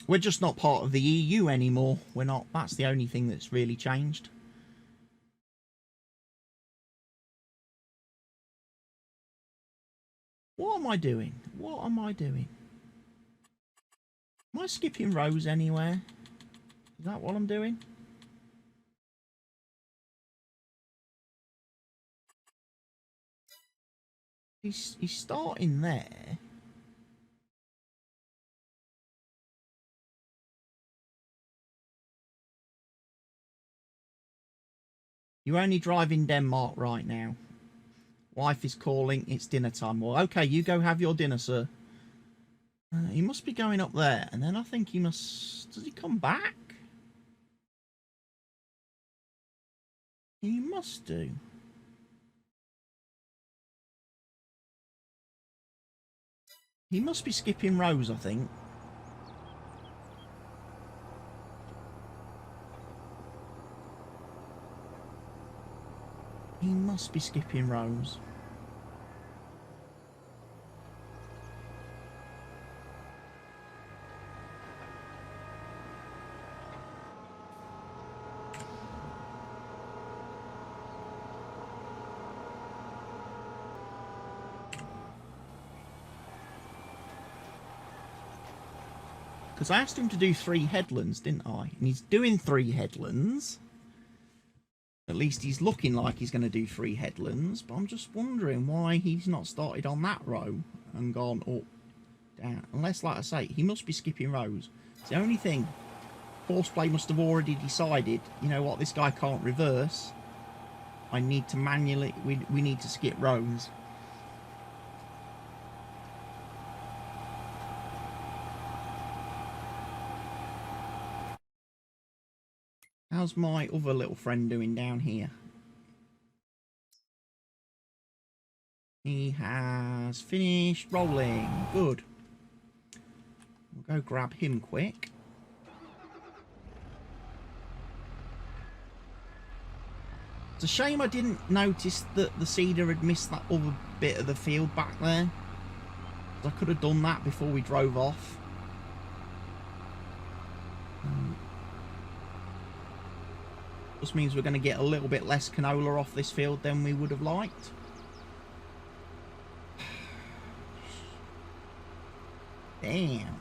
We're just not part of the EU anymore. We're not. That's the only thing that's really changed. What am I doing? What am I doing? Am I skipping rows anywhere? Is that what I'm doing? He's starting there. You only drive in Denmark right now. Wife is calling. It's dinner time. Well, okay, you go have your dinner, sir. He must be going up there. And then I think he must... Does he come back? He must do. He must be skipping rows, I think. He must be skipping rows. Because I asked him to do 3 headlands, didn't I? And he's doing 3 headlands. At least he's looking like he's going to do 3 headlands. But I'm just wondering why he's not started on that row and gone up, down. Unless, like I say, he must be skipping rows. It's the only thing. Horseplay must have already decided, you know what, this guy can't reverse. I need to manually... We need to skip rows. How's my other little friend doing down here? He has finished rolling. Good. We'll go grab him quick. It's a shame I didn't notice that the seeder had missed that other bit of the field back there. I could have done that before we drove off. Just means we're going to get a little bit less canola off this field than we would have liked. Damn.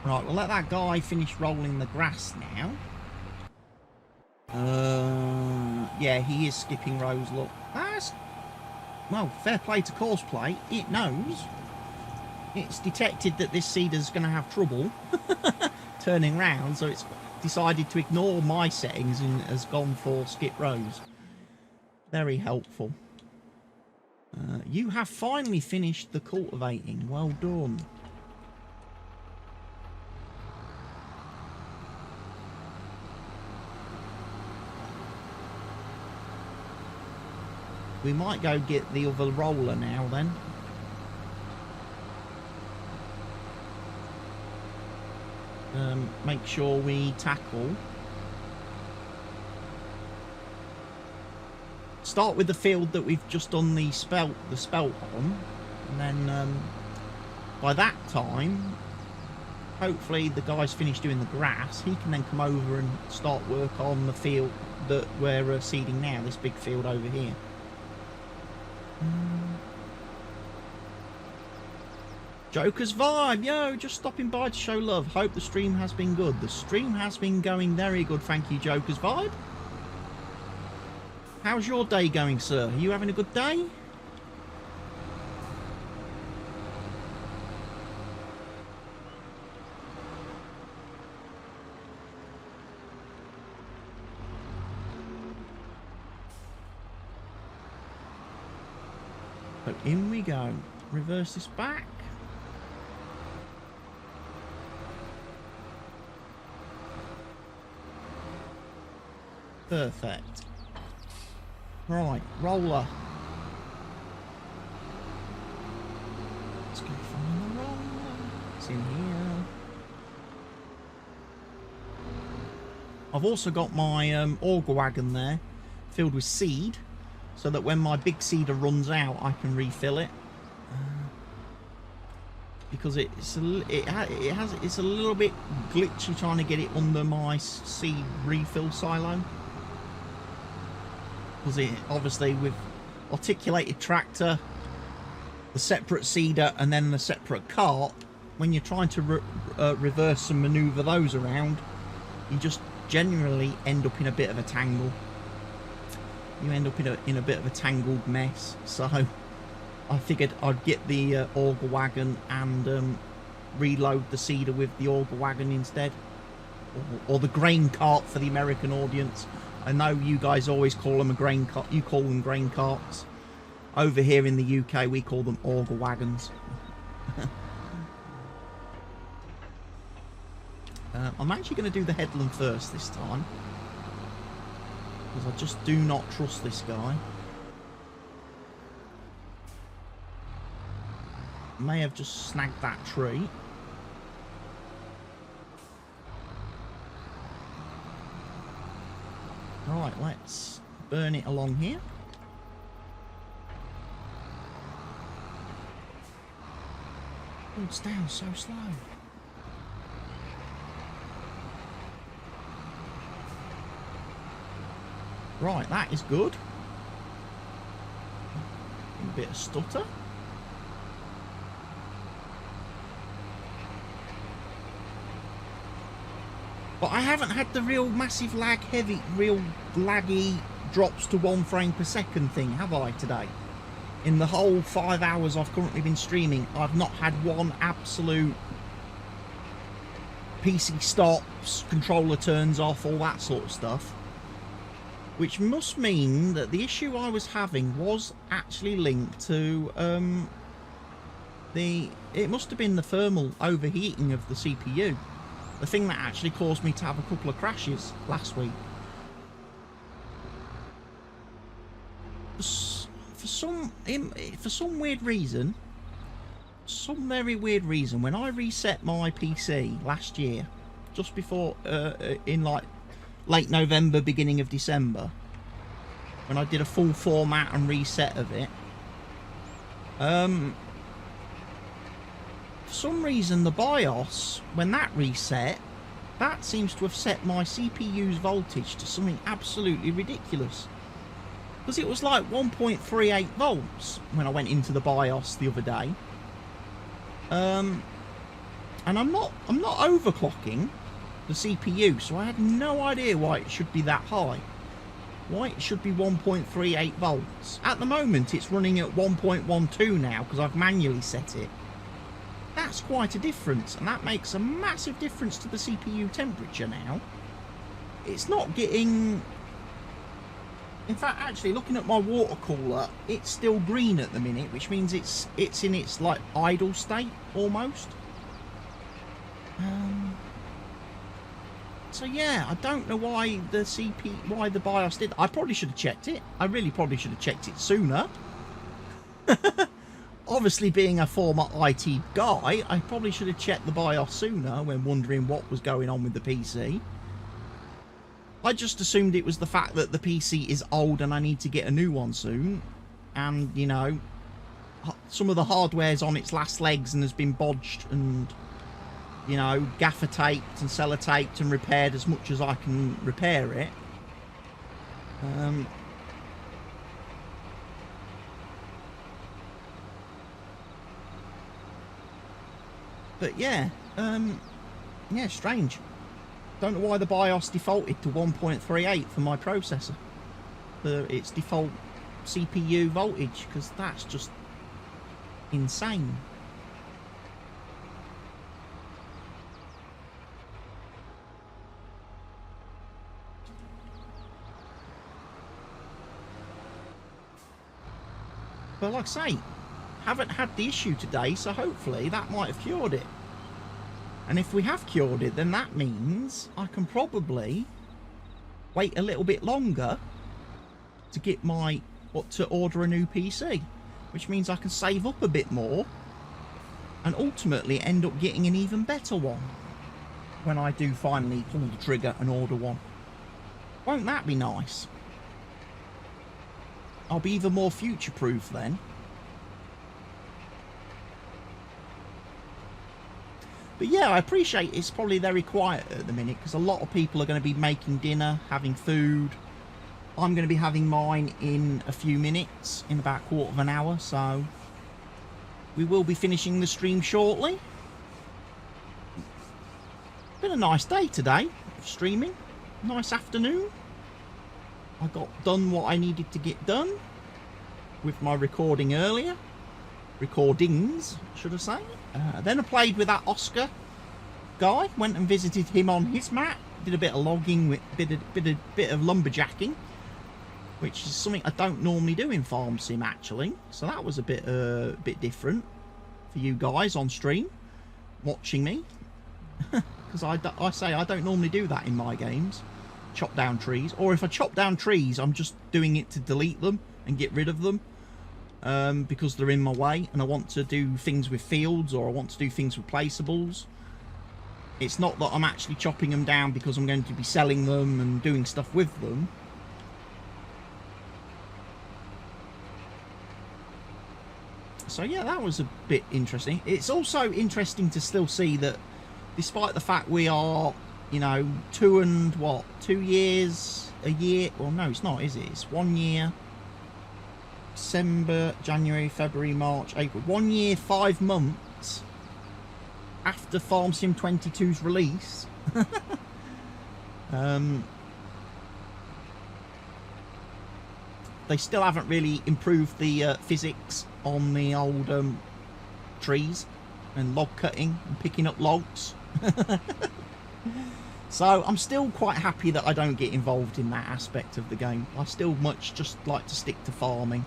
Right, we'll let that guy finish rolling the grass now. Yeah, he is skipping rows, look. That's... Well, fair play to Courseplay. It knows. It's detected that this seeder's going to have trouble turning round, so it's decided to ignore my settings and has gone for skip rows. Very helpful. You have finally finished the cultivating. Well done. We might go get the other roller now then. Make sure we tackle. Start with the field that we've just done the spelt on, and then by that time, hopefully the guy's finished doing the grass. He can then come over and start work on the field that we're seeding now. This big field over here. Joker's Vibe, yo, just stopping by to show love. Hope the stream has been good. The stream has been going very good, thank you, Joker's Vibe. How's your day going, sir? Are you having a good day? So in we go. Reverse this back. Perfect. Right, roller. Let's go find the roller. It's in here. I've also got my auger wagon there, filled with seed, so that when my big seeder runs out, I can refill it. Because it's a little bit glitchy trying to get it under my seed refill silo. Because it obviously with articulated tractor, the separate seeder, and then the separate cart, when you're trying to reverse and manoeuvre those around, you just generally end up in a bit of a tangle. You end up in a bit of a tangled mess. So I figured I'd get the auger wagon and reload the seeder with the auger wagon instead, or the grain cart for the American audience. I know you guys always call them a grain cart. You call them grain carts. Over here in the UK, we call them auger wagons. I'm actually going to do the headland first this time, because I just do not trust this guy. May have just snagged that tree. Right, let's burn it along here. Oh, it's down so slow. Right, that is good. A bit of stutter. But I haven't had the real massive real laggy drops to 1 frame per second thing, have I, today? In the whole 5 hours I've currently been streaming, I've not had one absolute PC stops, controller turns off, all that sort of stuff. Which must mean that the issue I was having was actually linked to it must have been the thermal overheating of the CPU. The thing that actually caused me to have a couple of crashes last week. For some weird reason, some very weird reason, when I reset my PC last year, just before in like late November, beginning of December, when I did a full format and reset of it, for some reason the BIOS, when that reset, that seems to have set my CPU's voltage to something absolutely ridiculous. Because it was like 1.38 volts when I went into the BIOS the other day. And I'm not overclocking the CPU, so I had no idea why it should be that high. Why it should be 1.38 volts. At the moment it's running at 1.12 now because I've manually set it. That's quite a difference, and that makes a massive difference to the CPU temperature now. It's not getting... In fact, actually, looking at my water cooler, it's still green at the minute, which means it's in its like idle state almost. So yeah, I don't know why the BIOS did. I probably should have checked it. I really probably should have checked it sooner. Obviously, being a former IT guy, I probably should have checked the BIOS sooner when wondering what was going on with the PC. I just assumed it was the fact that the PC is old and I need to get a new one soon. And, you know, some of the hardware's on its last legs and has been bodged and, you know, gaffer taped and sellotaped and repaired as much as I can repair it. But yeah, yeah, strange. Don't know why the BIOS defaulted to 1.38 for my processor, for its default CPU voltage, because that's just insane. But like I say, haven't had the issue today, so hopefully that might have cured it. And if we have cured it, then that means I can probably wait a little bit longer to get to order a new PC, which means I can save up a bit more and ultimately end up getting an even better one when I do finally pull the trigger and order one. Won't that be nice? I'll be even more future-proof then. But yeah, I appreciate it's probably very quiet at the minute because a lot of people are going to be making dinner, having food. I'm going to be having mine in a few minutes, in about a quarter of an hour, so we will be finishing the stream shortly. Been a nice day today, streaming. Nice afternoon. I got done what I needed to get done with my recording earlier. Recordings, should I say. Then I played with that Oscar guy. Went and visited him on his map. Did a bit of logging, with bit of lumberjacking, which is something I don't normally do in Farm Sim actually. So that was a bit different for you guys on stream watching me, because I say I don't normally do that in my games. Chop down trees, or if I chop down trees, I'm just doing it to delete them and get rid of them. because they're in my way, and I want to do things with fields, or I want to do things with placeables. It's not that I'm actually chopping them down because I'm going to be selling them and doing stuff with them. So yeah, that was a bit interesting. It's also interesting to still see that despite the fact we are, you know, 2 years, a year, well no it's not, is it? It's 1 year, December, January, February, March, April, 1 year, 5 months after Farm Sim 22's release. They still haven't really improved the physics on the old trees and log cutting and picking up logs. So I'm still quite happy that I don't get involved in that aspect of the game. I still much just like to stick to farming.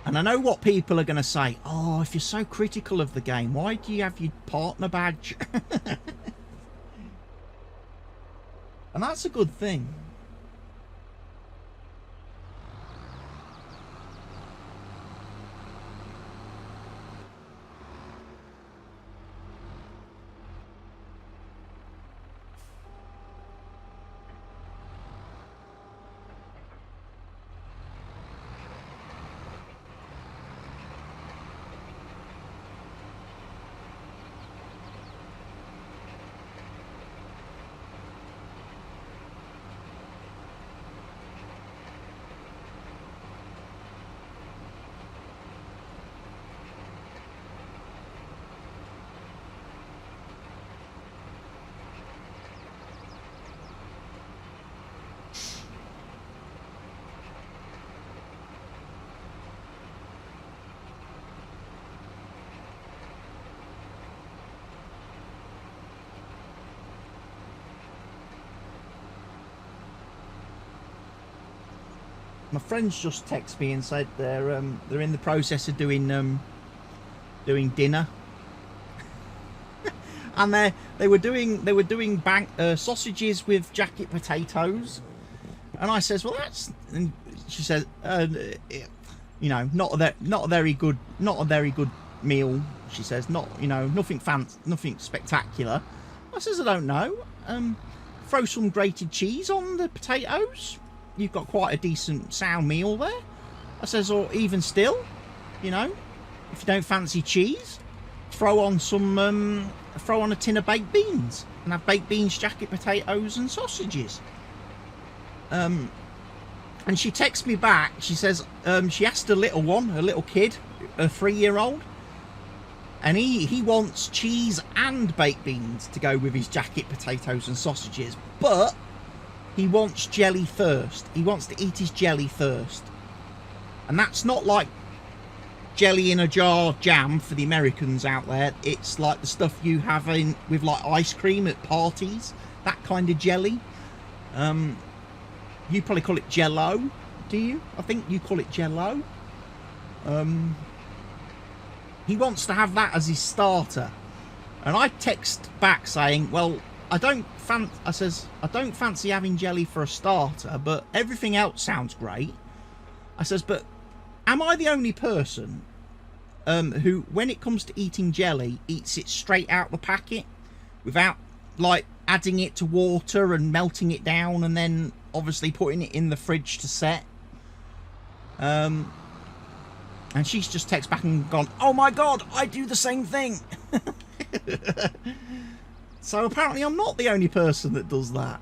And I know what people are going to say. Oh, if you're so critical of the game, why do you have your partner badge? And that's a good thing. My friends just texted me and said they're in the process of doing dinner, and they were doing sausages with jacket potatoes, and I says, well, that's, and she says, you know, not a very good meal. She says, not, you know, nothing fancy, nothing spectacular. I says, I don't know. Throw some grated cheese on the potatoes. You've got quite a decent sound meal there. I says, or even still, you know, if you don't fancy cheese, throw on a tin of baked beans and have baked beans, jacket potatoes and sausages. And she texts me back. She says she asked a little kid, a 3-year-old, and he wants cheese and baked beans to go with his jacket potatoes and sausages, but he wants jelly first. He wants to eat his jelly first. And that's not like jelly in a jar jam for the Americans out there. It's like the stuff you have in with like ice cream at parties. That kind of jelly. You probably call it Jello, do you? I think you call it Jello. He wants to have that as his starter. And I text back saying, well, I don't fancy having jelly for a starter, but everything else sounds great. I says, but am I the only person who, when it comes to eating jelly, eats it straight out the packet without, like, adding it to water and melting it down and then obviously putting it in the fridge to set? And she's just texted back and gone, oh my god, I do the same thing. So apparently I'm not the only person that does that.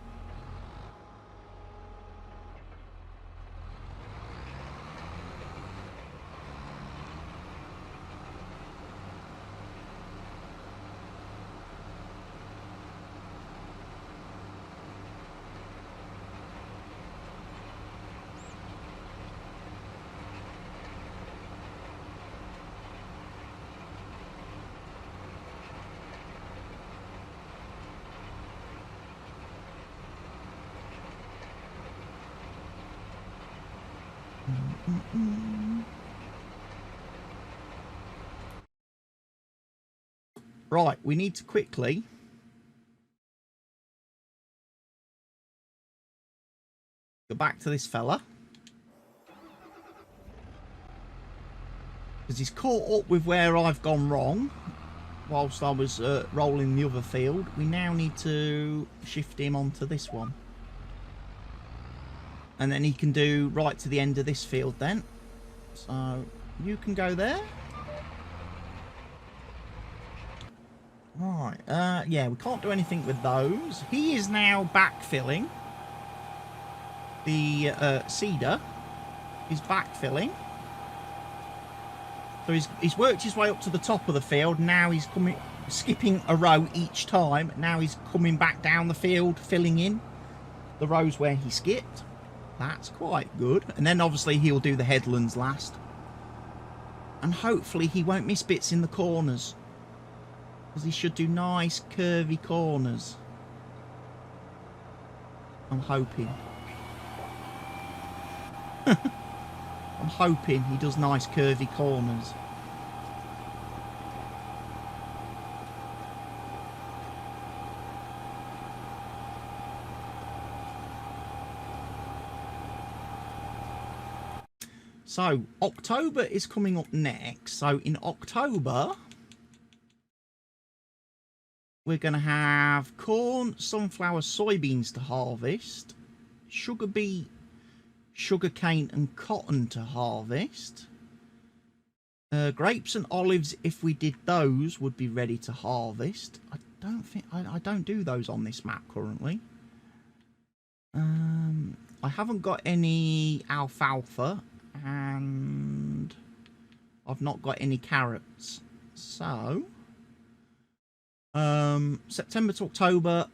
Right, we need to quickly go back to this fella. Because he's caught up with where I've gone wrong whilst I was rolling the other field. We now need to shift him onto this one. And then he can do right to the end of this field then. So you can go there. Right, yeah, we can't do anything with those. He is now backfilling. The cedar is backfilling. So he's worked his way up to the top of the field. Now he's coming, skipping a row each time. Now he's coming back down the field, filling in the rows where he skipped. That's quite good. And then obviously he'll do the headlands last. And hopefully he won't miss bits in the corners. Because he should do nice curvy corners. I'm hoping. I'm hoping he does nice curvy corners. So, October is coming up next. So, in October, we're going to have corn, sunflower, soybeans to harvest, sugar beet, sugarcane and cotton to harvest. Grapes and olives, if we did those, would be ready to harvest. I don't do those on this map currently. I haven't got any alfalfa and I've not got any carrots. So September to October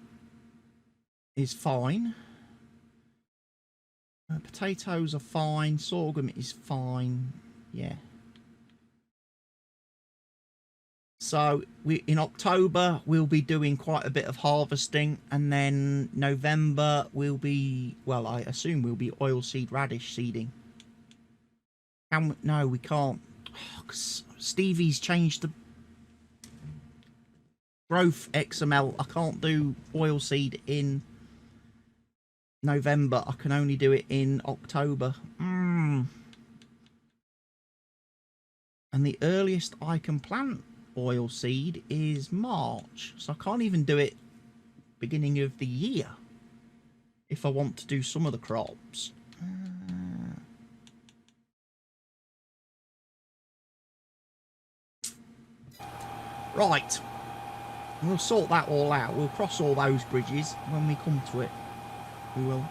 is fine. Potatoes are fine. Sorghum is fine. Yeah. So in October we'll be doing quite a bit of harvesting, and then November will be, well, I assume we'll be oilseed radish seeding. No, we can't. Oh, 'cause Stevie's changed the growth XML. I can't do oilseed in November. I can only do it in October. And the earliest I can plant oilseed is March, so I can't even do it beginning of the year if I want to do some of the crops. Right, we'll sort that all out. We'll cross all those bridges when we come to it. We will.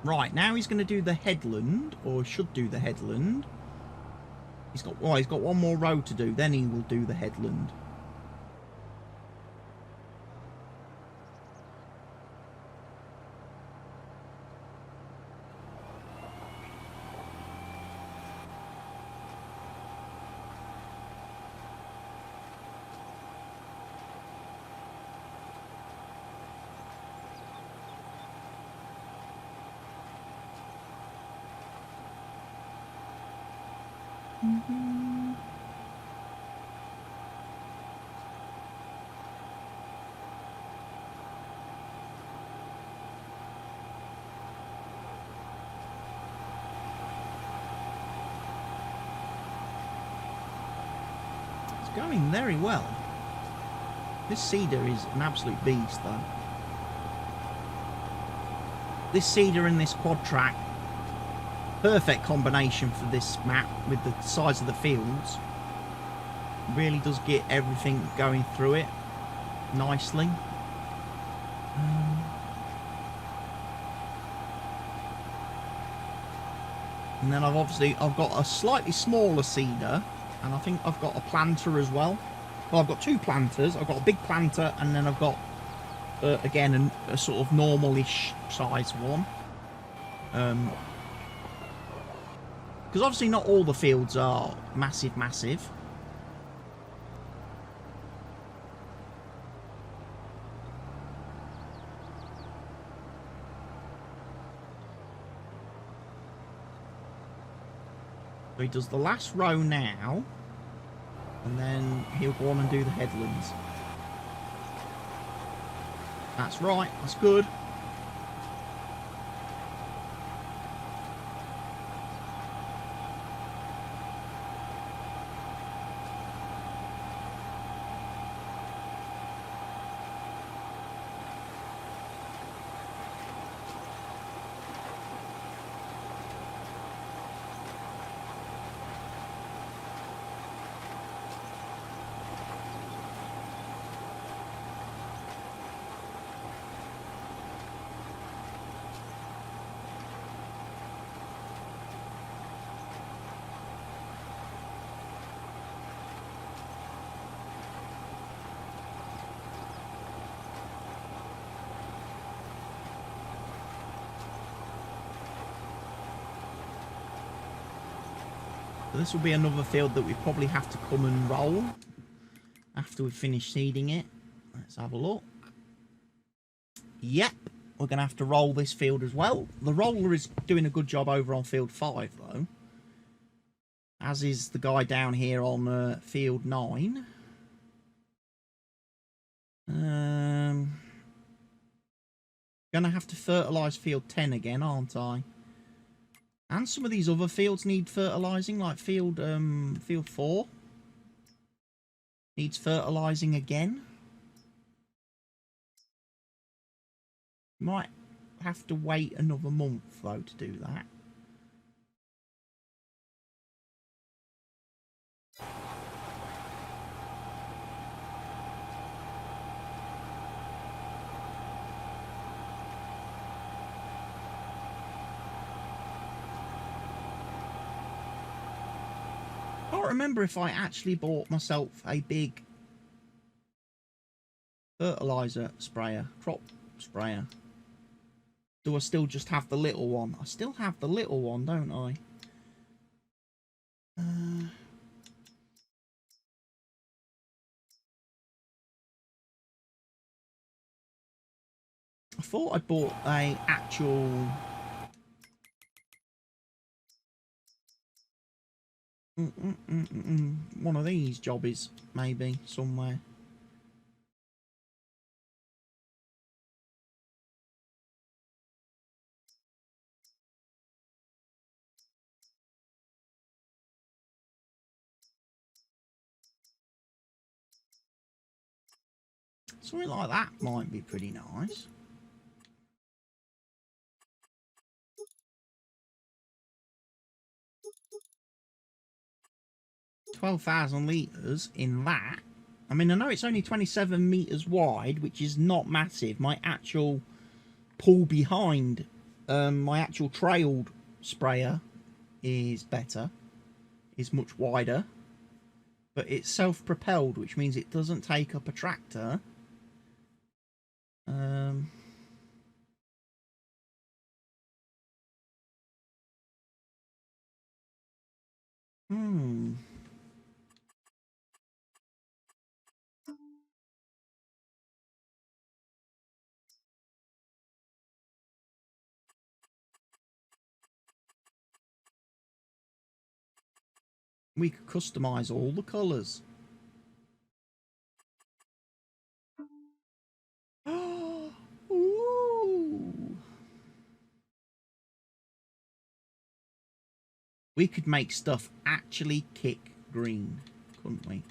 Right, now he's going to do the headland, or should do the headland. He's got one more row to do, then he will do the headland. It's going very well. This cedar is an absolute beast, though. This cedar and this quad track, perfect combination for this map with the size of the fields. Really does get everything going through it nicely. And then I've got a slightly smaller seeder, and I think I've got a planter as well. Well, I've got two planters. I've got a big planter, and then I've got, again, a sort of normal-ish size one. Because obviously not all the fields are massive, massive. So he does the last row now, and then he'll go on and do the headlands. That's right, that's good. This will be another field that we probably have to come and roll after we finish seeding it. Let's have a look. Yep, we're going to have to roll this field as well. The roller is doing a good job over on field 5 though, as is the guy down here on field 9. Going to have to fertilise field 10 again, aren't I? And some of these other fields need fertilising, like field 4 needs fertilising again. Might have to wait another month though to do that. I can't remember if I actually bought myself a big fertiliser sprayer, crop sprayer. Do I still just have the little one? I still have the little one, don't I? I thought I bought a actual... one of these jobbies, maybe, somewhere. Something like that might be pretty nice. $12,000 litres in that. I mean, I know it's only 27 metres wide, which is not massive. My actual pull behind, my actual trailed sprayer is better. Is much wider. But it's self-propelled, which means it doesn't take up a tractor. We could customise all the colours. Ooh. We could make stuff actually kick green, couldn't we?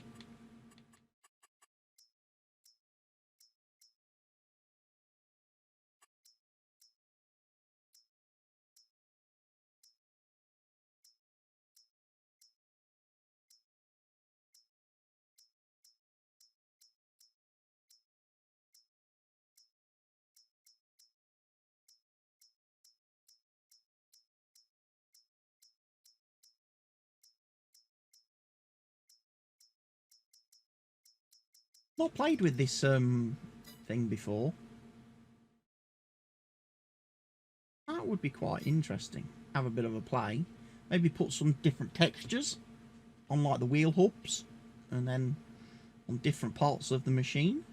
Not played with this thing before. That would be quite interesting. Have a bit of a play. Maybe put some different textures on like the wheel hubs and then on different parts of the machine.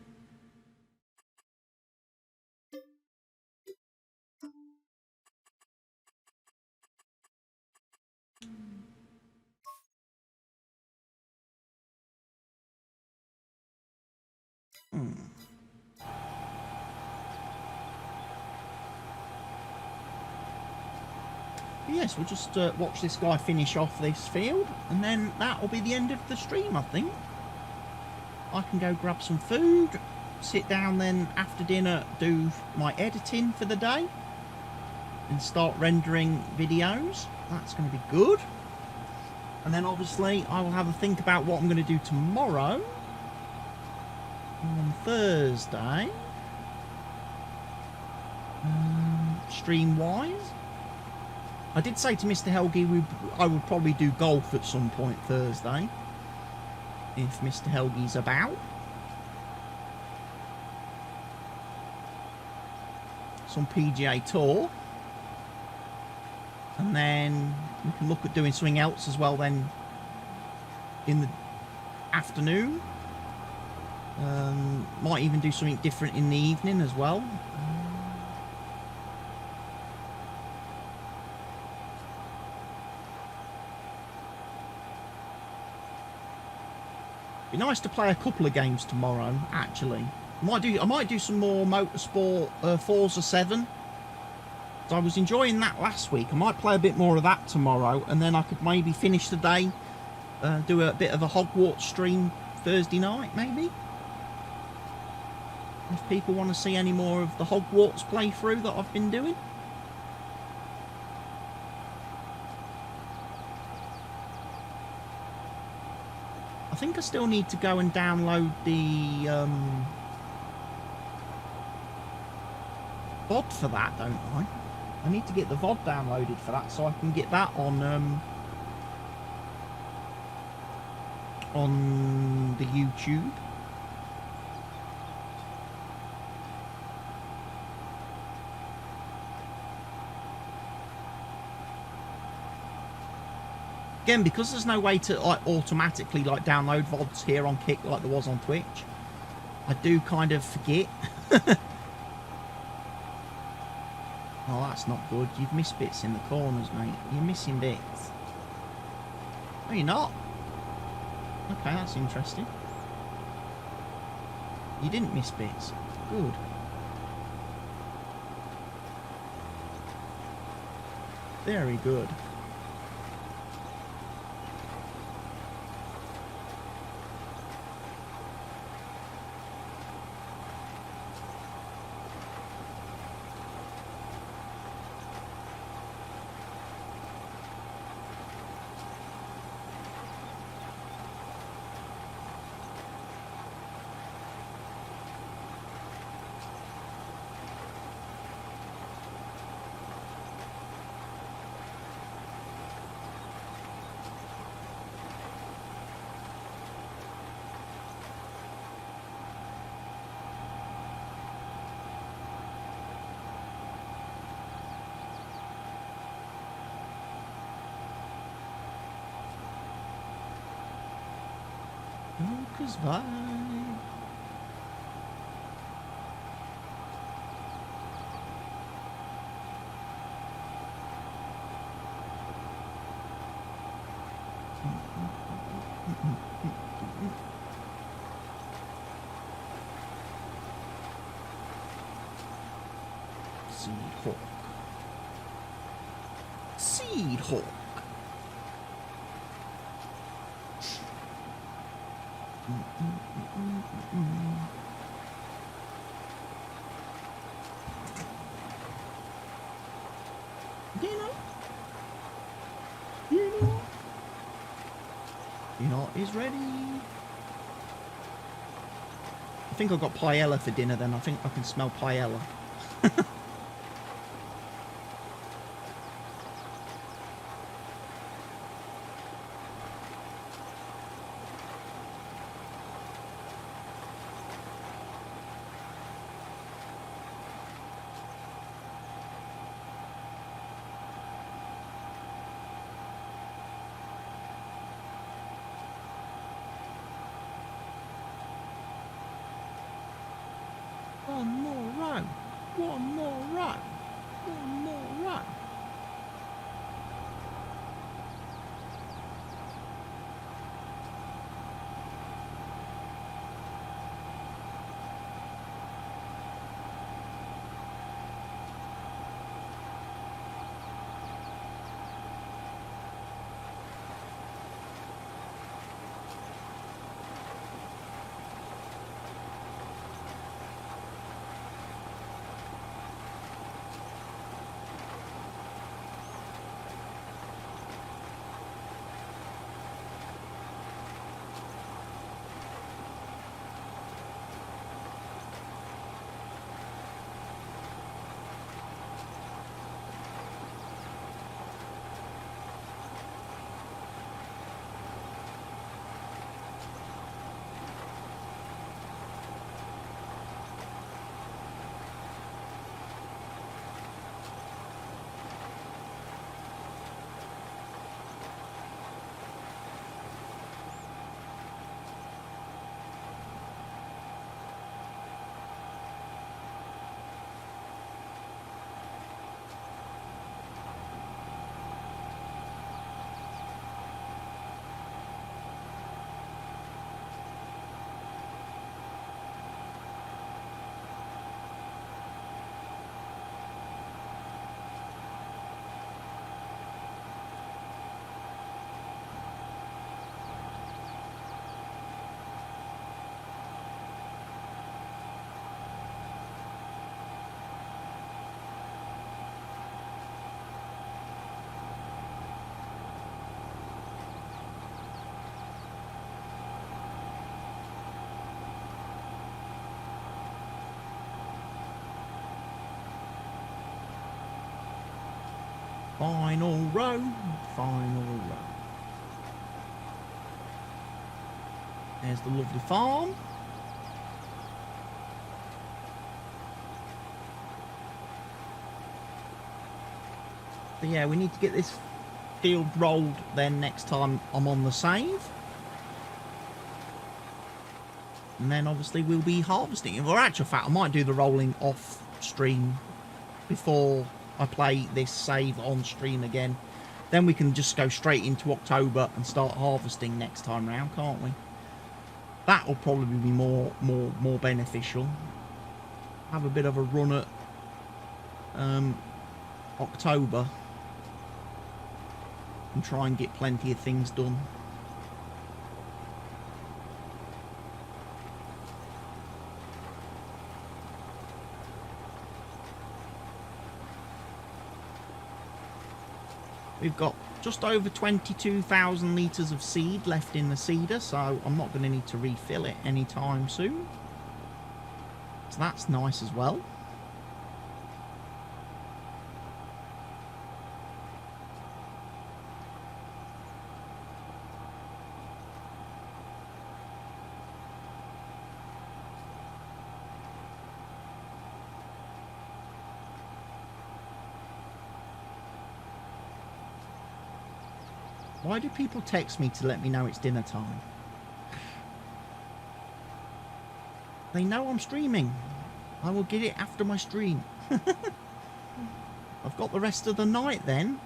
Yes, we'll just watch this guy finish off this field, and then that will be the end of the stream, I think. I can go grab some food, sit down then after dinner, do my editing for the day, and start rendering videos. That's going to be good. And then obviously I will have a think about what I'm going to do tomorrow, on Thursday, stream-wise. I did say to Mr. Helgi I would probably do golf at some point Thursday, if Mr. Helgi's about. Some PGA Tour. And then we can look at doing something else as well then in the afternoon. Might even do something different in the evening as well. Be nice to play a couple of games tomorrow, actually. I might do some more Motorsport Forza 7. So I was enjoying that last week. I might play a bit more of that tomorrow, and then I could maybe finish the day, do a bit of a Hogwarts stream Thursday night, maybe. If people want to see any more of the Hogwarts playthrough that I've been doing. I think I still need to go and download the VOD for that, don't I? I need to get the VOD downloaded for that so I can get that on the YouTube. Again, because there's no way to like automatically like download VODs here on Kick like there was on Twitch, I do kind of forget. Oh, that's not good. You've missed bits in the corners, mate. You're missing bits. No, you're not. Okay, that's interesting. You didn't miss bits. Good. Very good. Lucas vibe. Seed Hawk. Seed Hawk. Dino is ready. I think I've got paella for dinner then. I think I can smell paella. One more row. One more row. One more row. Final row, final row. There's the lovely farm. But yeah, we need to get this field rolled then next time I'm on the save. And then obviously we'll be harvesting. Or actual fact, I might do the rolling off stream before I play this save on stream again. Then we can just go straight into October and start harvesting next time round, can't we? That will probably be more beneficial. Have a bit of a run at October and try and get plenty of things done. We've got just over 22,000 litres of seed left in the seeder, so I'm not going to need to refill it anytime soon. So that's nice as well. Why do people text me to let me know it's dinner time? They know I'm streaming. I will get it after my stream. I've got the rest of the night then.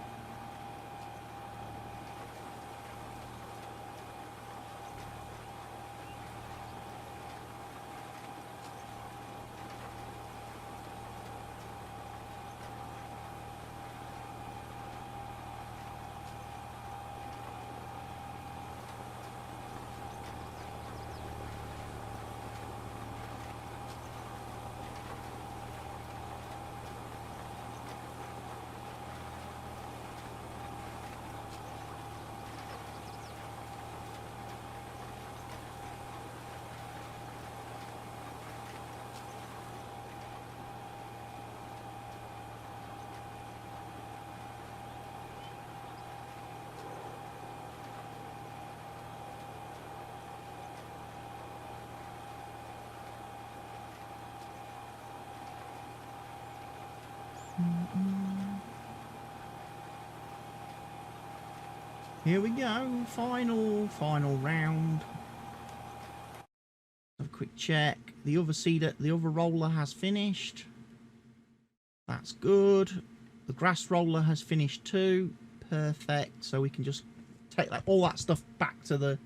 Here we go, final round. Have a quick check. the other roller has finished. That's good. The grass roller has finished too. Perfect. So we can just take all that stuff back to the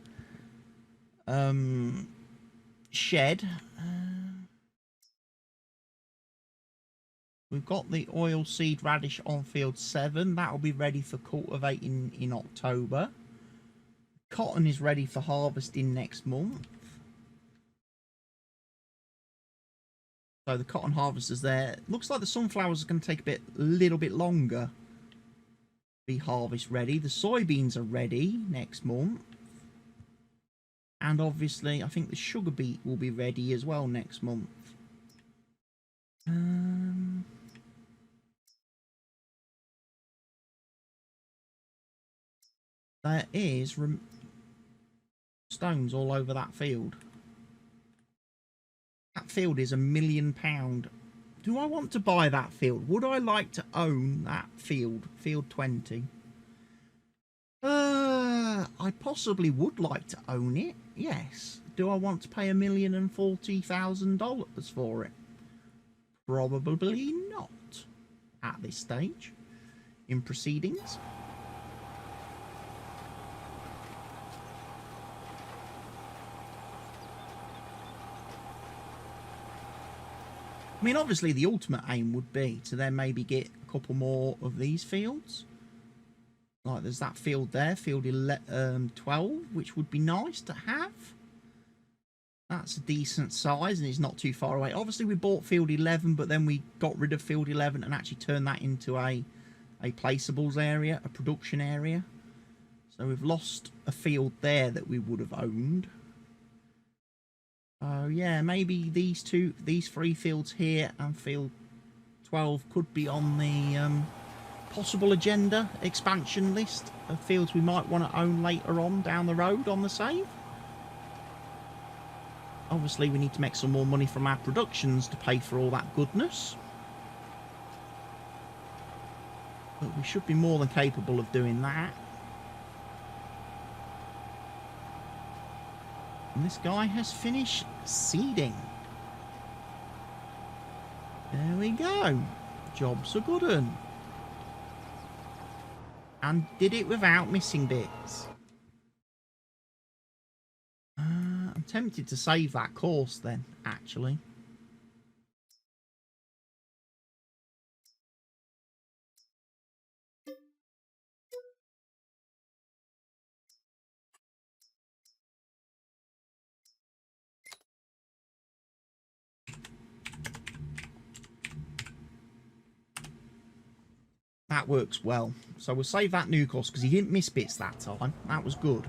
shed. We've got the oilseed radish on field 7. That'll be ready for cultivating in October. Cotton is ready for harvesting next month. So the cotton harvester's there. Looks like the sunflowers are going to take a little bit longer to be harvest ready. The soybeans are ready next month. And obviously, I think the sugar beet will be ready as well next month. There is stones all over that field. That field is £1 million. Do I want to buy that field? Would I like to own that field? Field 20. I possibly would like to own it. Yes. Do I want to pay $1,040,000 for it? Probably not at this stage in proceedings. I mean, obviously the ultimate aim would be to then maybe get a couple more of these fields. Like there's that field there, field 12, which would be nice to have. That's a decent size and it's not too far away. Obviously we bought field 11, but then we got rid of field 11 and actually turned that into a placeables area, a production area. So we've lost a field there that we would have owned. Oh yeah, maybe these 3 fields here and field 12 could be on the possible agenda expansion list of fields we might want to own later on down the road on the save. Obviously we need to make some more money from our productions to pay for all that goodness. But we should be more than capable of doing that. And this guy has finished seeding. There we go. Job's a good un. And did it without missing bits. I'm tempted to save that course then, actually. That works well. So we'll save that new course because he didn't miss bits that time. That was good.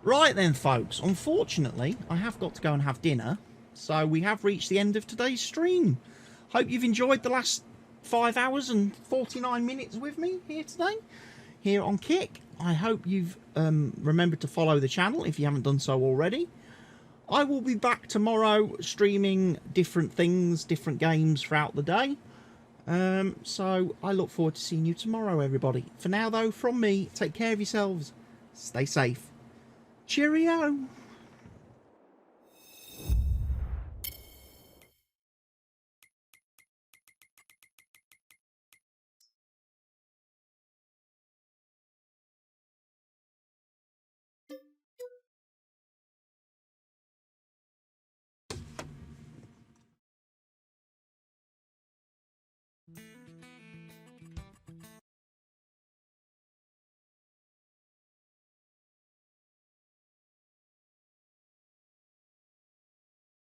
Right then, folks. Unfortunately, I have got to go and have dinner. So we have reached the end of today's stream. Hope you've enjoyed the last 5 hours and 49 minutes with me here today. Here on Kick. I hope you've remembered to follow the channel if you haven't done so already. I will be back tomorrow streaming different things, different games throughout the day. So I look forward to seeing you tomorrow, everybody. For now, though, from me, take care of yourselves. Stay safe. Cheerio.